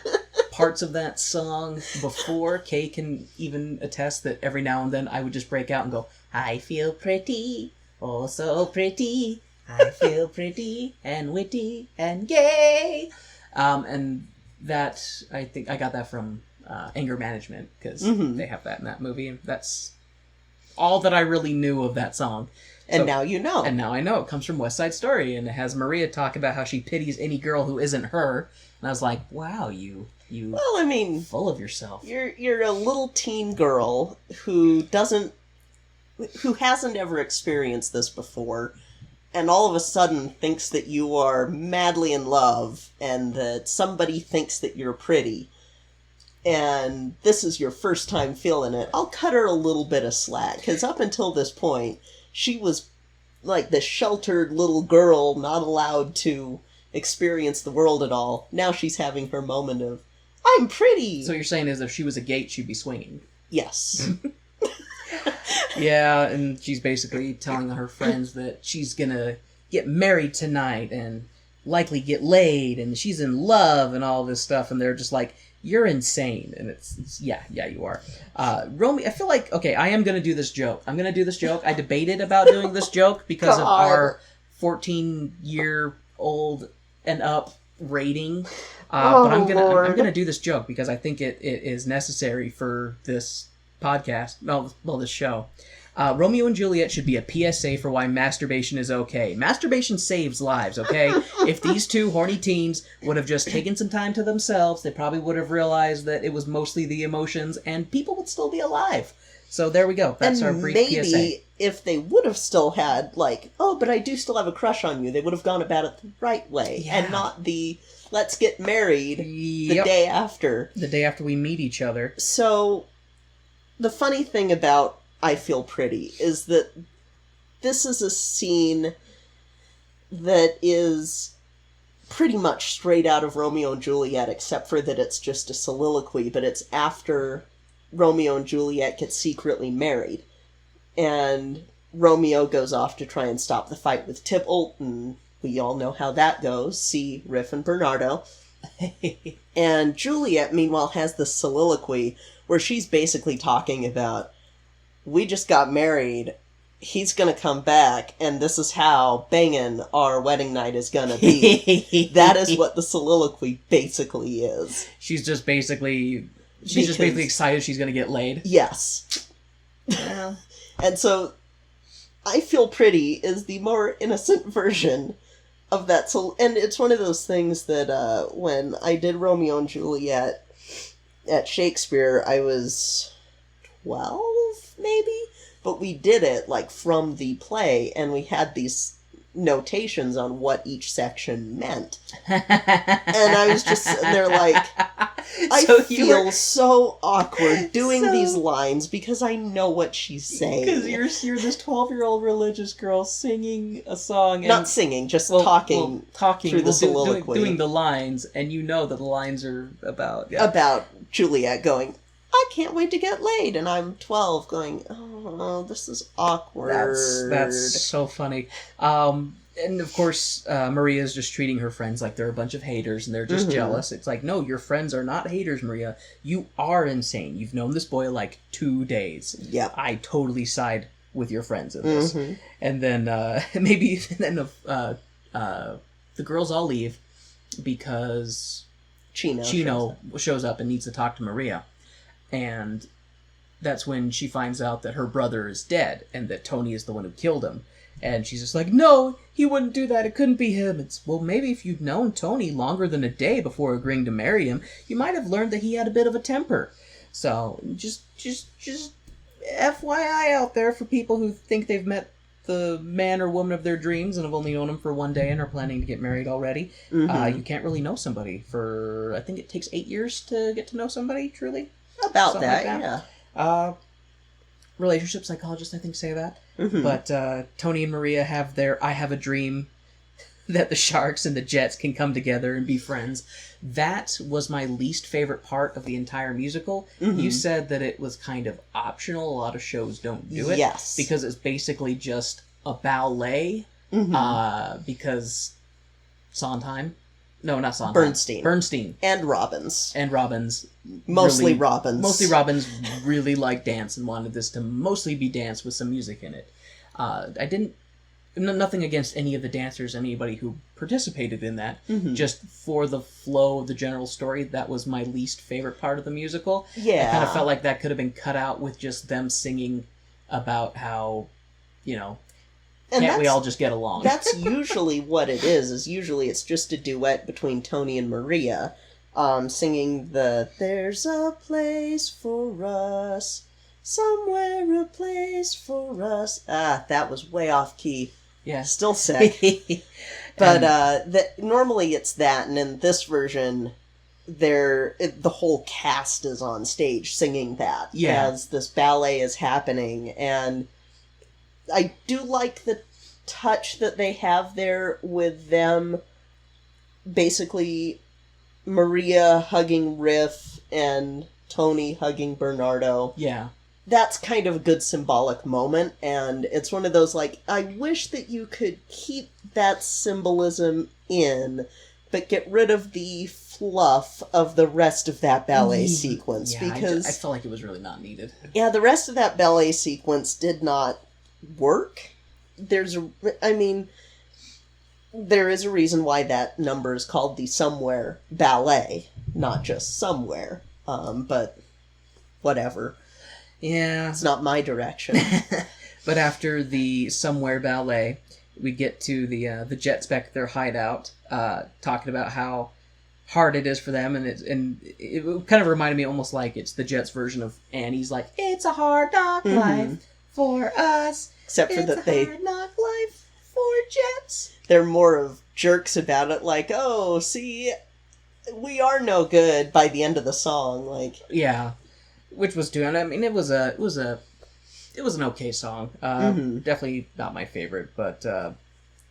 parts of that song before. Kay can even attest that every now and then I would just break out and go, "I feel pretty, oh so pretty. I feel pretty and witty and gay." And that, I think I got that from Anger Management, because they have that in that movie. And that's all that I really knew of that song. And now you know. And now I know. It comes from West Side Story, and it has Maria talk about how she pities any girl who isn't her. And I was like, wow, you well, I mean, full of yourself. You're a little teen girl who hasn't ever experienced this before, and all of a sudden thinks that you are madly in love, and that somebody thinks that you're pretty, and this is your first time feeling it. I'll cut her a little bit of slack, because up until this point, she was like the sheltered little girl, not allowed to experience the world at all. Now she's having her moment of, I'm pretty! So you're saying is if she was a gate, she'd be swinging? Yes. Yeah, and she's basically telling her friends that she's gonna get married tonight and likely get laid, and she's in love and all this stuff, and they're just like, you're insane. And it's yeah, you are. Romeo, I feel like, okay, I am gonna do this joke. I'm gonna do this joke. I debated about doing this joke because of our 14-year-old and up rating. But I'm gonna do this joke because I think it is necessary for this podcast. Well, this show. Romeo and Juliet should be a PSA for why masturbation is okay. Masturbation saves lives, okay? If these two horny teens would have just taken some time to themselves, they probably would have realized that it was mostly the emotions, and people would still be alive. So there we go. That's our brief PSA. Maybe if they would have still had, like, oh, but I do still have a crush on you, they would have gone about it the right way, and not the, let's get married the day after. The day after we meet each other. So, the funny thing about I Feel Pretty is that this is a scene that is pretty much straight out of Romeo and Juliet, except for that it's just a soliloquy, but it's after Romeo and Juliet get secretly married. And Romeo goes off to try and stop the fight with Tybalt, and we all know how that goes. See Riff and Bernardo. And Juliet, meanwhile, has this soliloquy where she's basically talking about, we just got married, he's gonna come back, and this is how bangin' our wedding night is gonna be. That is what the soliloquy basically is. She's just basically excited she's gonna get laid. Yes. Yeah. And so, I Feel Pretty is the more innocent version of that. And it's one of those things that when I did Romeo and Juliet at Shakespeare, I was 12, maybe? But we did it, like, from the play, and we had these notations on what each section meant. And I was just sitting there like, I feel so awkward doing these lines because I know what she's saying. Because you're this 12-year-old religious girl singing a song. And, not singing, just talking through the soliloquy. Doing the lines, and you know that the lines are about... Yeah. About Juliet going, I can't wait to get laid, and I'm 12 going, oh, this is awkward. That's so funny. And of course, Maria's just treating her friends like they're a bunch of haters, and they're just jealous. It's like, no, your friends are not haters, Maria. You are insane. You've known this boy like 2 days. Yeah. I totally side with your friends in this. And then the girls all leave because Chino shows up and needs to talk to Maria. And that's when she finds out that her brother is dead and that Tony is the one who killed him. And she's just like, no, he wouldn't do that. It couldn't be him. It's, well, maybe if you'd known Tony longer than a day before agreeing to marry him, you might have learned that he had a bit of a temper. So just FYI out there for people who think they've met the man or woman of their dreams and have only known him for one day and are planning to get married already. You can't really know somebody for, I think it takes 8 years to get to know somebody, truly. About that, yeah. Relationship psychologists, I think, say that. But Tony and Maria have their I have a dream that the Sharks and the Jets can come together and be friends. That was my least favorite part of the entire musical. You said that it was kind of optional. A lot of shows don't do it. Yes. Because it's basically just a ballet. Because Sondheim... No, not Sondheim. Bernstein. And Robbins. Mostly Robbins. Mostly Robbins really liked dance and wanted this to mostly be dance with some music in it. Nothing against any of the dancers, anybody who participated in that. Just for the flow of the general story, that was my least favorite part of the musical. Yeah. I kind of felt like that could have been cut out with just them singing about how, can't we all just get along? That's usually what it is usually it's just a duet between Tony and Maria, singing the There's a place for us, somewhere a place for us. That was way off key. Yeah. Still sick. But normally it's that, and in this version, the whole cast is on stage singing that as this ballet is happening, and I do like the touch that they have there with them, basically Maria hugging Riff and Tony hugging Bernardo. Yeah. that's kind of a good symbolic moment, and it's one of those, like, I wish that you could keep that symbolism in, but get rid of the fluff of the rest of that ballet sequence, because... I felt like it was really not needed. Yeah, the rest of that ballet sequence did not work. There is a reason why that number is called the Somewhere Ballet, not just Somewhere, but whatever. Yeah. It's not my direction. But after the Somewhere Ballet, we get to the Jets back at their hideout, talking about how hard it is for them, and it kind of reminded me almost like it's the Jets' version of Annie's, like, it's a hard knock life for us. Except for that they... hard knock life for Jets. They're more of jerks about it, like, oh, see, we are no good by the end of the song, like... Yeah. Which was doing. I mean, it was an okay song. Definitely not my favorite, but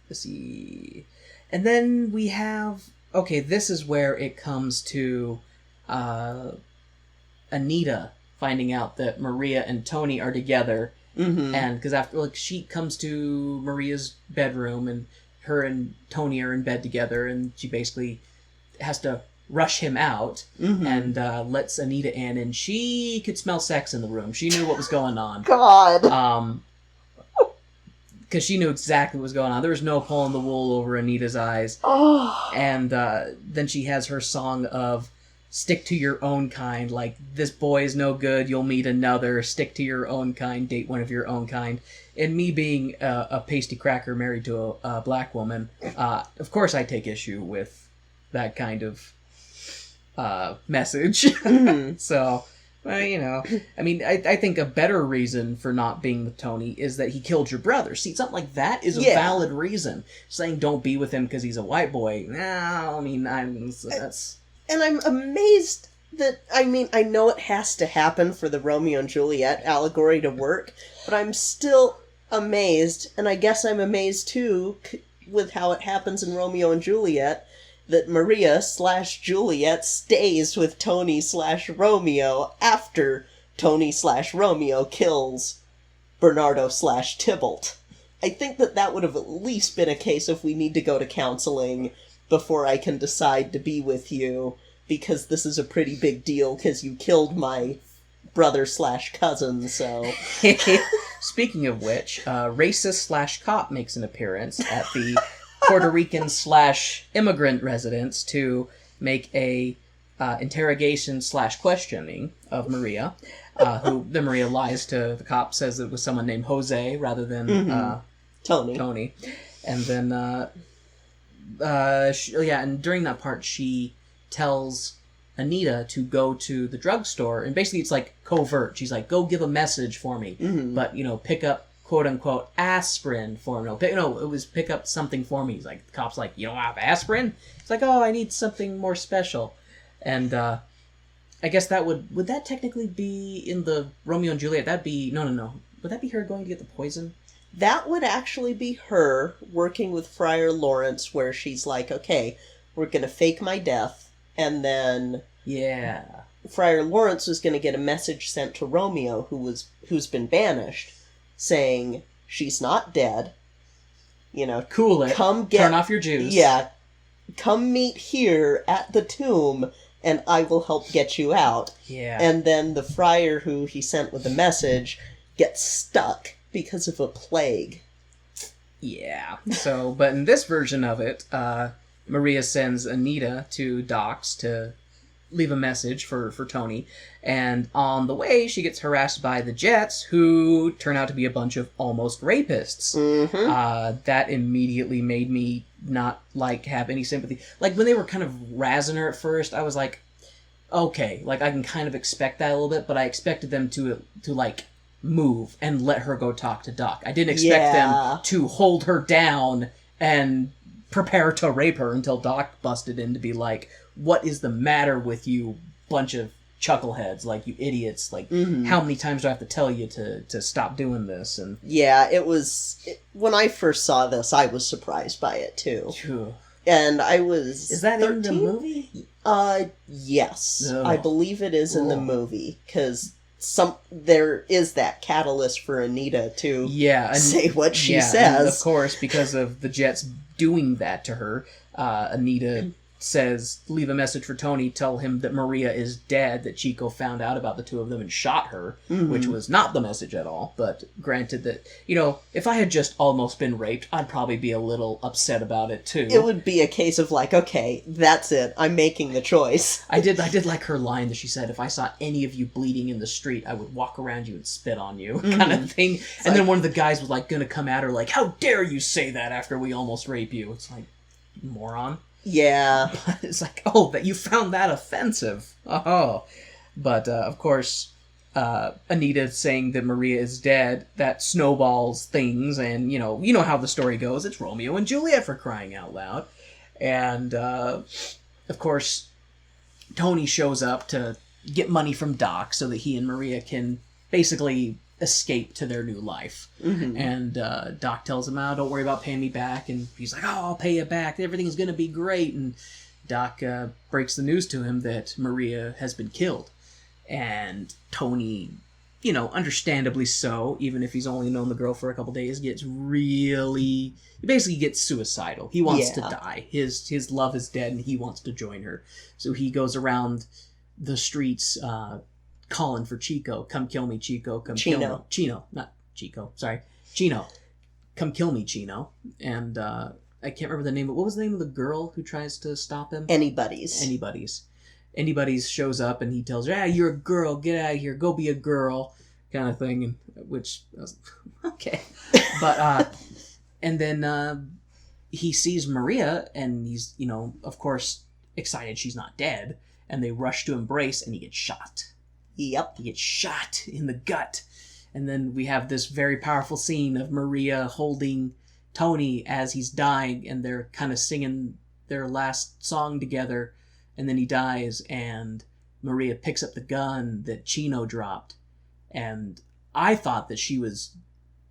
let's see. And then we have this is where it comes to Anita finding out that Maria and Tony are together, and because after she comes to Maria's bedroom and her and Tony are in bed together, and she basically has to rush him out and lets Anita in, and she could smell sex in the room. She knew what was going on. God. Because she knew exactly what was going on. There was no pulling the wool over Anita's eyes. Oh. And then she has her song of stick to your own kind, like, this boy is no good, you'll meet another, stick to your own kind, date one of your own kind. And me being a pasty cracker married to a black woman, of course I take issue with that kind of message. So, I mean, I think a better reason for not being with Tony is that he killed your brother. See, something like that is a valid reason. Saying don't be with him because he's a white boy, no, I mean, that's... And I'm amazed that, I mean, I know it has to happen for the Romeo and Juliet allegory to work, but I'm still amazed, and I guess I'm amazed too, with how it happens in Romeo and Juliet, that Maria/Juliet stays with Tony/Romeo after Tony/Romeo kills Bernardo/Tybalt. I think that would have at least been a case if we need to go to counseling before I can decide to be with you, because this is a pretty big deal, because you killed my brother/cousin, so... Speaking of which, racist/cop makes an appearance at the Puerto Rican/immigrant residence to make a interrogation/questioning of Maria, who then Maria lies to the cop, says it was someone named Jose rather than Tony. And then and during that part she tells Anita to go to the drugstore, and basically it's like covert. She's like, go give a message for me, but pick up quote-unquote aspirin for me. It was pick up something for me. He's like, the cop's like, you don't have aspirin? It's like, oh, I need something more special. And I guess that would that technically be in the Romeo and Juliet? That'd be no. Would that be her going to get the poison? That would actually be her working with Friar Lawrence, where she's like, okay, we're going to fake my death, and then... Yeah. Friar Lawrence was going to get a message sent to Romeo, who's been banished, saying, she's not dead, cool it, turn off your juice. Yeah. Come meet here at the tomb, and I will help get you out. Yeah. And then the friar who he sent with the message gets stuck because of a plague. Yeah. So, but in this version of it, Maria sends Anita to Doc's to leave a message for Tony, and on the way she gets harassed by the Jets, who turn out to be a bunch of almost rapists. That immediately made me not have any sympathy. Like when they were kind of razzing her at first, I was like, okay, I can kind of expect that a little bit, but I expected them to move and let her go talk to Doc. I didn't expect them to hold her down and prepare to rape her until Doc busted in to be like, what is the matter with you, bunch of chuckleheads, you idiots, how many times do I have to tell you to stop doing this? And when I first saw this, I was surprised by it too. True. And I was Is that 13? in the movie? Yes. No. I believe it is in the movie, because there is that catalyst for Anita to say what she says. And of course, because of the Jets doing that to her, Anita says, leave a message for Tony, tell him that Maria is dead, that Chico found out about the two of them and shot her, which was not the message at all. But granted that, if I had just almost been raped, I'd probably be a little upset about it too. It would be a case of like, okay, that's it, I'm making the choice. I did like her line that she said, if I saw any of you bleeding in the street, I would walk around you and spit on you, kind of thing. And then one of the guys was like, gonna come at her like, how dare you say that after we almost rape you? It's like, moron. Yeah. But it's like, oh, that you found that offensive. Oh. But, of course, Anita saying that Maria is dead, that snowballs things, and, you know how the story goes. It's Romeo and Juliet, for crying out loud. And, of course, Tony shows up to get money from Doc so that he and Maria can basically escape to their new life. And Doc tells him, don't worry about paying me back. And he's like, I'll pay you back. Everything's going to be great. And Doc breaks the news to him that Maria has been killed. And Tony, understandably so, even if he's only known the girl for a couple days, he basically gets suicidal. He wants to die. His love is dead and he wants to join her. So he goes around the streets calling for Chico. Come kill me, Chico. Come kill me. Chino. Not Chico. Sorry. Chino. Come kill me, Chino. And I can't remember the name, but what was the name of the girl who tries to stop him? Anybody's shows up and he tells her, you're a girl, get out of here, go be a girl, kind of thing. And which I was okay. But and then he sees Maria and he's, of course, excited she's not dead, and they rush to embrace and he gets shot. Yep. He gets shot in the gut. And then we have this very powerful scene of Maria holding Tony as he's dying, and they're kind of singing their last song together, and then he dies, and Maria picks up the gun that Chino dropped. And I thought that she was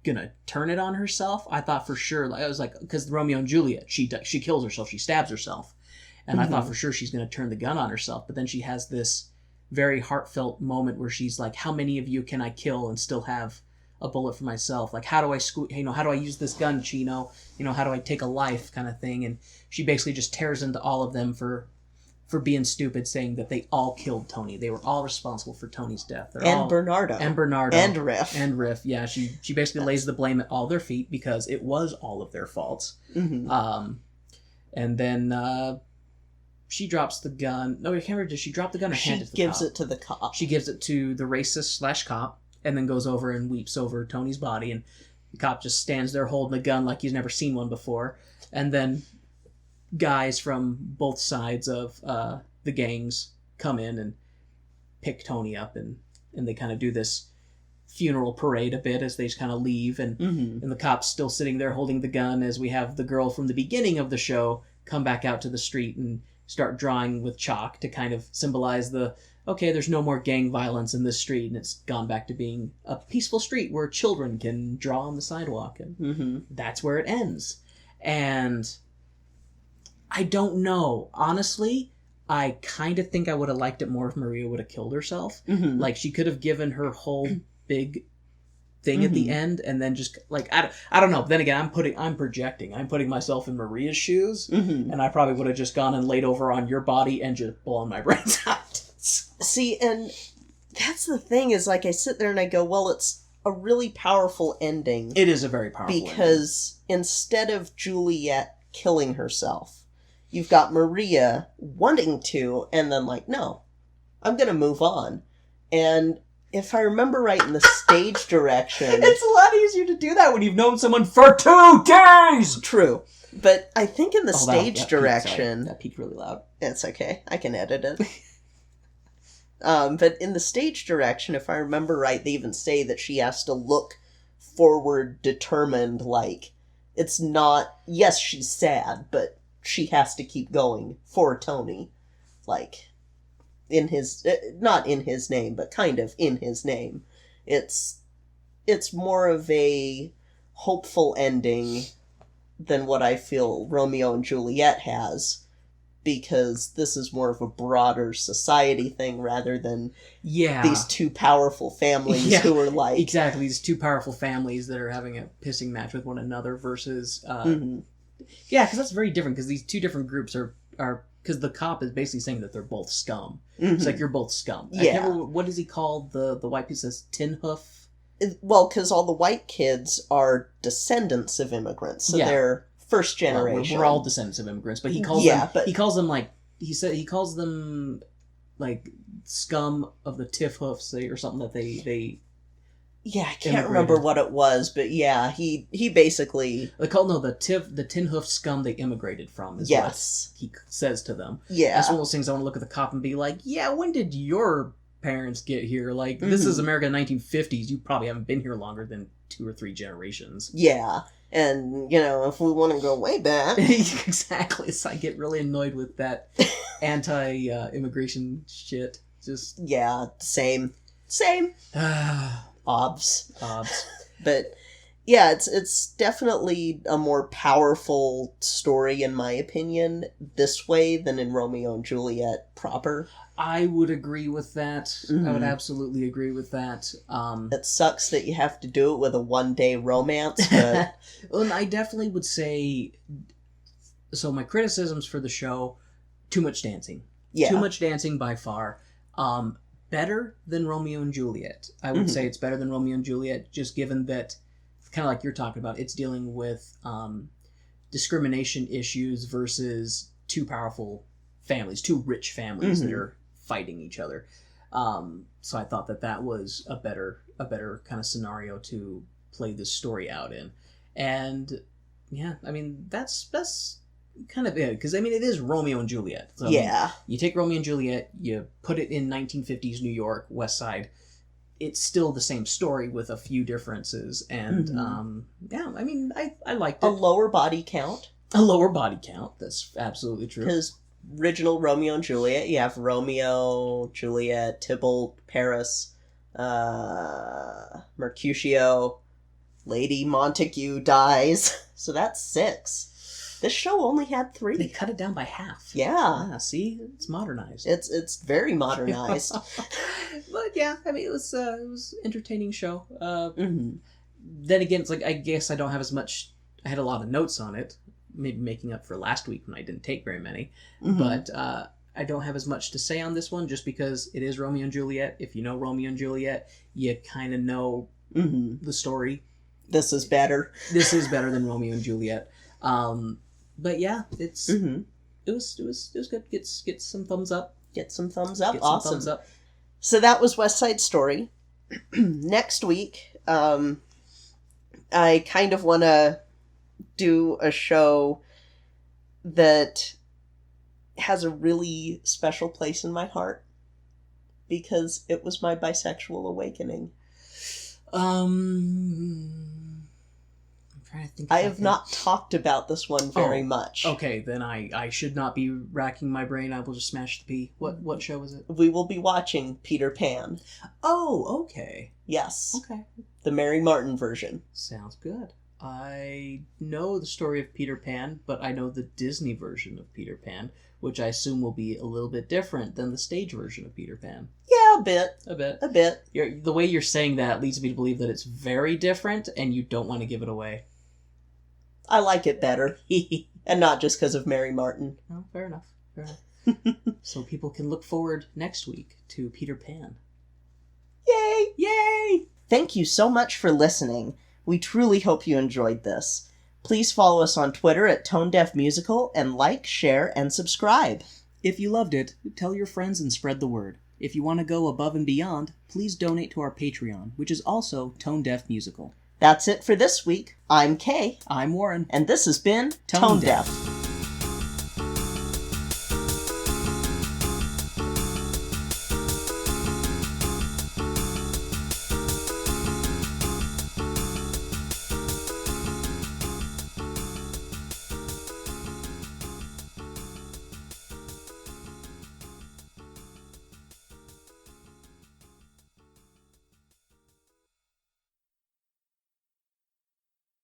gonna turn it on herself. I thought for sure, I was like, because Romeo and Juliet, she kills herself, she stabs herself. And I thought for sure she's gonna turn the gun on herself, but then she has this very heartfelt moment where she's like, how many of you can I kill and still have a bullet for myself? Like, how do I how do I use this gun, Chino? How do I take a life, kind of thing? And she basically just tears into all of them for being stupid, saying that they all killed Tony. They were all responsible for Tony's death. Bernardo. And Riff. Yeah, she basically lays the blame at all their feet because it was all of their faults. And then she drops the gun. No, I can't remember. Does she drop the gun or hand it to the cop? She gives it to the cop. She gives it to the racist/cop, and then goes over and weeps over Tony's body. And the cop just stands there holding a gun like he's never seen one before. And then guys from both sides of the gangs come in and pick Tony up, and they kind of do this funeral parade a bit as they just kind of leave. And the cop's still sitting there holding the gun as we have the girl from the beginning of the show come back out to the street and start drawing with chalk to kind of symbolize there's no more gang violence in this street, and it's gone back to being a peaceful street where children can draw on the sidewalk, and that's where it ends. And I don't know. Honestly, I kind of think I would have liked it more if Maria would have killed herself. Like, she could have given her whole big thing at the end, and then just like I don't know. Then again, I'm projecting. I'm putting myself in Maria's shoes, and I probably would have just gone and laid over on your body and just blown my brains out. See, and that's the thing is, like, I sit there and I go, well, it's a really powerful ending. It is a very powerful ending. Because instead of Juliet killing herself, you've got Maria wanting to, and then like, no, I'm gonna move on. And if I remember right, in the stage direction... It's a lot easier to do that when you've known someone for 2 days! True. But I think in the stage direction... That peaked really loud. It's okay. I can edit it. But in the stage direction, if I remember right, they even say that she has to look forward determined, like, it's not... Yes, she's sad, but she has to keep going for Tony. Like... in his, not in his name, but kind of in his name. It's more of a hopeful ending than what I feel Romeo and Juliet has, because this is more of a broader society thing rather than Yeah. these two powerful families Yeah, who are like... Exactly, these two powerful families that are having a pissing match with one another versus... Yeah, because that's very different, because these two different groups are... Because the cop is basically saying that they're both scum. It's like, you're both scum. I can't remember, what does he call the white piece? Says tin hoof? Well, because all the white kids are descendants of immigrants, so they're first generation. Well, we're all descendants of immigrants, but he calls them like he calls them like scum of the tiff hoofs or something that they Yeah, I can't remember what it was, but yeah, he basically... They call the tin hoof scum they immigrated from is what he says to them. Yeah. That's one of those things I want to look at the cop and be like, yeah, when did your parents get here? Like, this is America in the 1950s. You probably haven't been here longer than 2 or 3 generations. Yeah. And, you know, if we want to go way back... Exactly. So I get really annoyed with that anti-immigration shit. Just... Yeah, same. Obs. But, yeah, it's definitely a more powerful story, in my opinion, this way than in Romeo and Juliet proper. I would agree with that. I would absolutely agree with that. It sucks that you have to do it with a one-day romance, but... Well, I definitely would say... So my criticisms for the show, too much dancing. Yeah. Too much dancing by far. Better than Romeo and Juliet. I would say it's better than Romeo and Juliet, just given that, kind of like you're talking about, it's dealing with discrimination issues versus two powerful families, two rich families that are fighting each other. So I thought that was a better kind of scenario to play this story out in. And yeah, I mean, that's kind of it, because I mean, it is Romeo and Juliet. So, yeah. I mean, you take Romeo and Juliet, you put it in 1950s New York, West Side, it's still the same story with a few differences, and yeah, I mean, I liked it. A lower body count. A lower body count, that's absolutely true. Because original Romeo and Juliet, you have Romeo, Juliet, Tybalt, Paris, Mercutio, Lady Montague dies, so that's 6. This show only had 3. They cut it down by half. Yeah. See? It's modernized. It's very modernized. But yeah, I mean, it was entertaining show. Then again, it's like, I guess I don't have as much... I had a lot of notes on it, maybe making up for last week when I didn't take very many. But I don't have as much to say on this one, just because it is Romeo and Juliet. If you know Romeo and Juliet, you kind of know the story. This is better. This is better than Romeo and Juliet. But yeah, it was good. Get some thumbs up. Get some thumbs up. Get awesome. Some thumbs up. So that was West Side Story. Next week, I kind of want to do a show that has a really special place in my heart because it was my bisexual awakening. I have not talked about this one very much. Okay, then I should not be racking my brain. I will just smash the P. What show is it? We will be watching Peter Pan. Oh, okay. Yes. Okay. The Mary Martin version. Sounds good. I know the story of Peter Pan, but I know the Disney version of Peter Pan, which I assume will be a little bit different than the stage version of Peter Pan. Yeah, a bit. The way you're saying that leads me to believe that it's very different, and you don't want to give it away. I like it better. And not just because of Mary Martin. Oh, fair enough. So people can look forward next week to Peter Pan. Yay! Yay! Thank you so much for listening. We truly hope you enjoyed this. Please follow us on Twitter at Tone Deaf Musical and like, share, and subscribe. If you loved it, tell your friends and spread the word. If you want to go above and beyond, please donate to our Patreon, which is also Tone Deaf Musical. That's it for this week. I'm Kay. I'm Warren. And this has been Tone Deaf.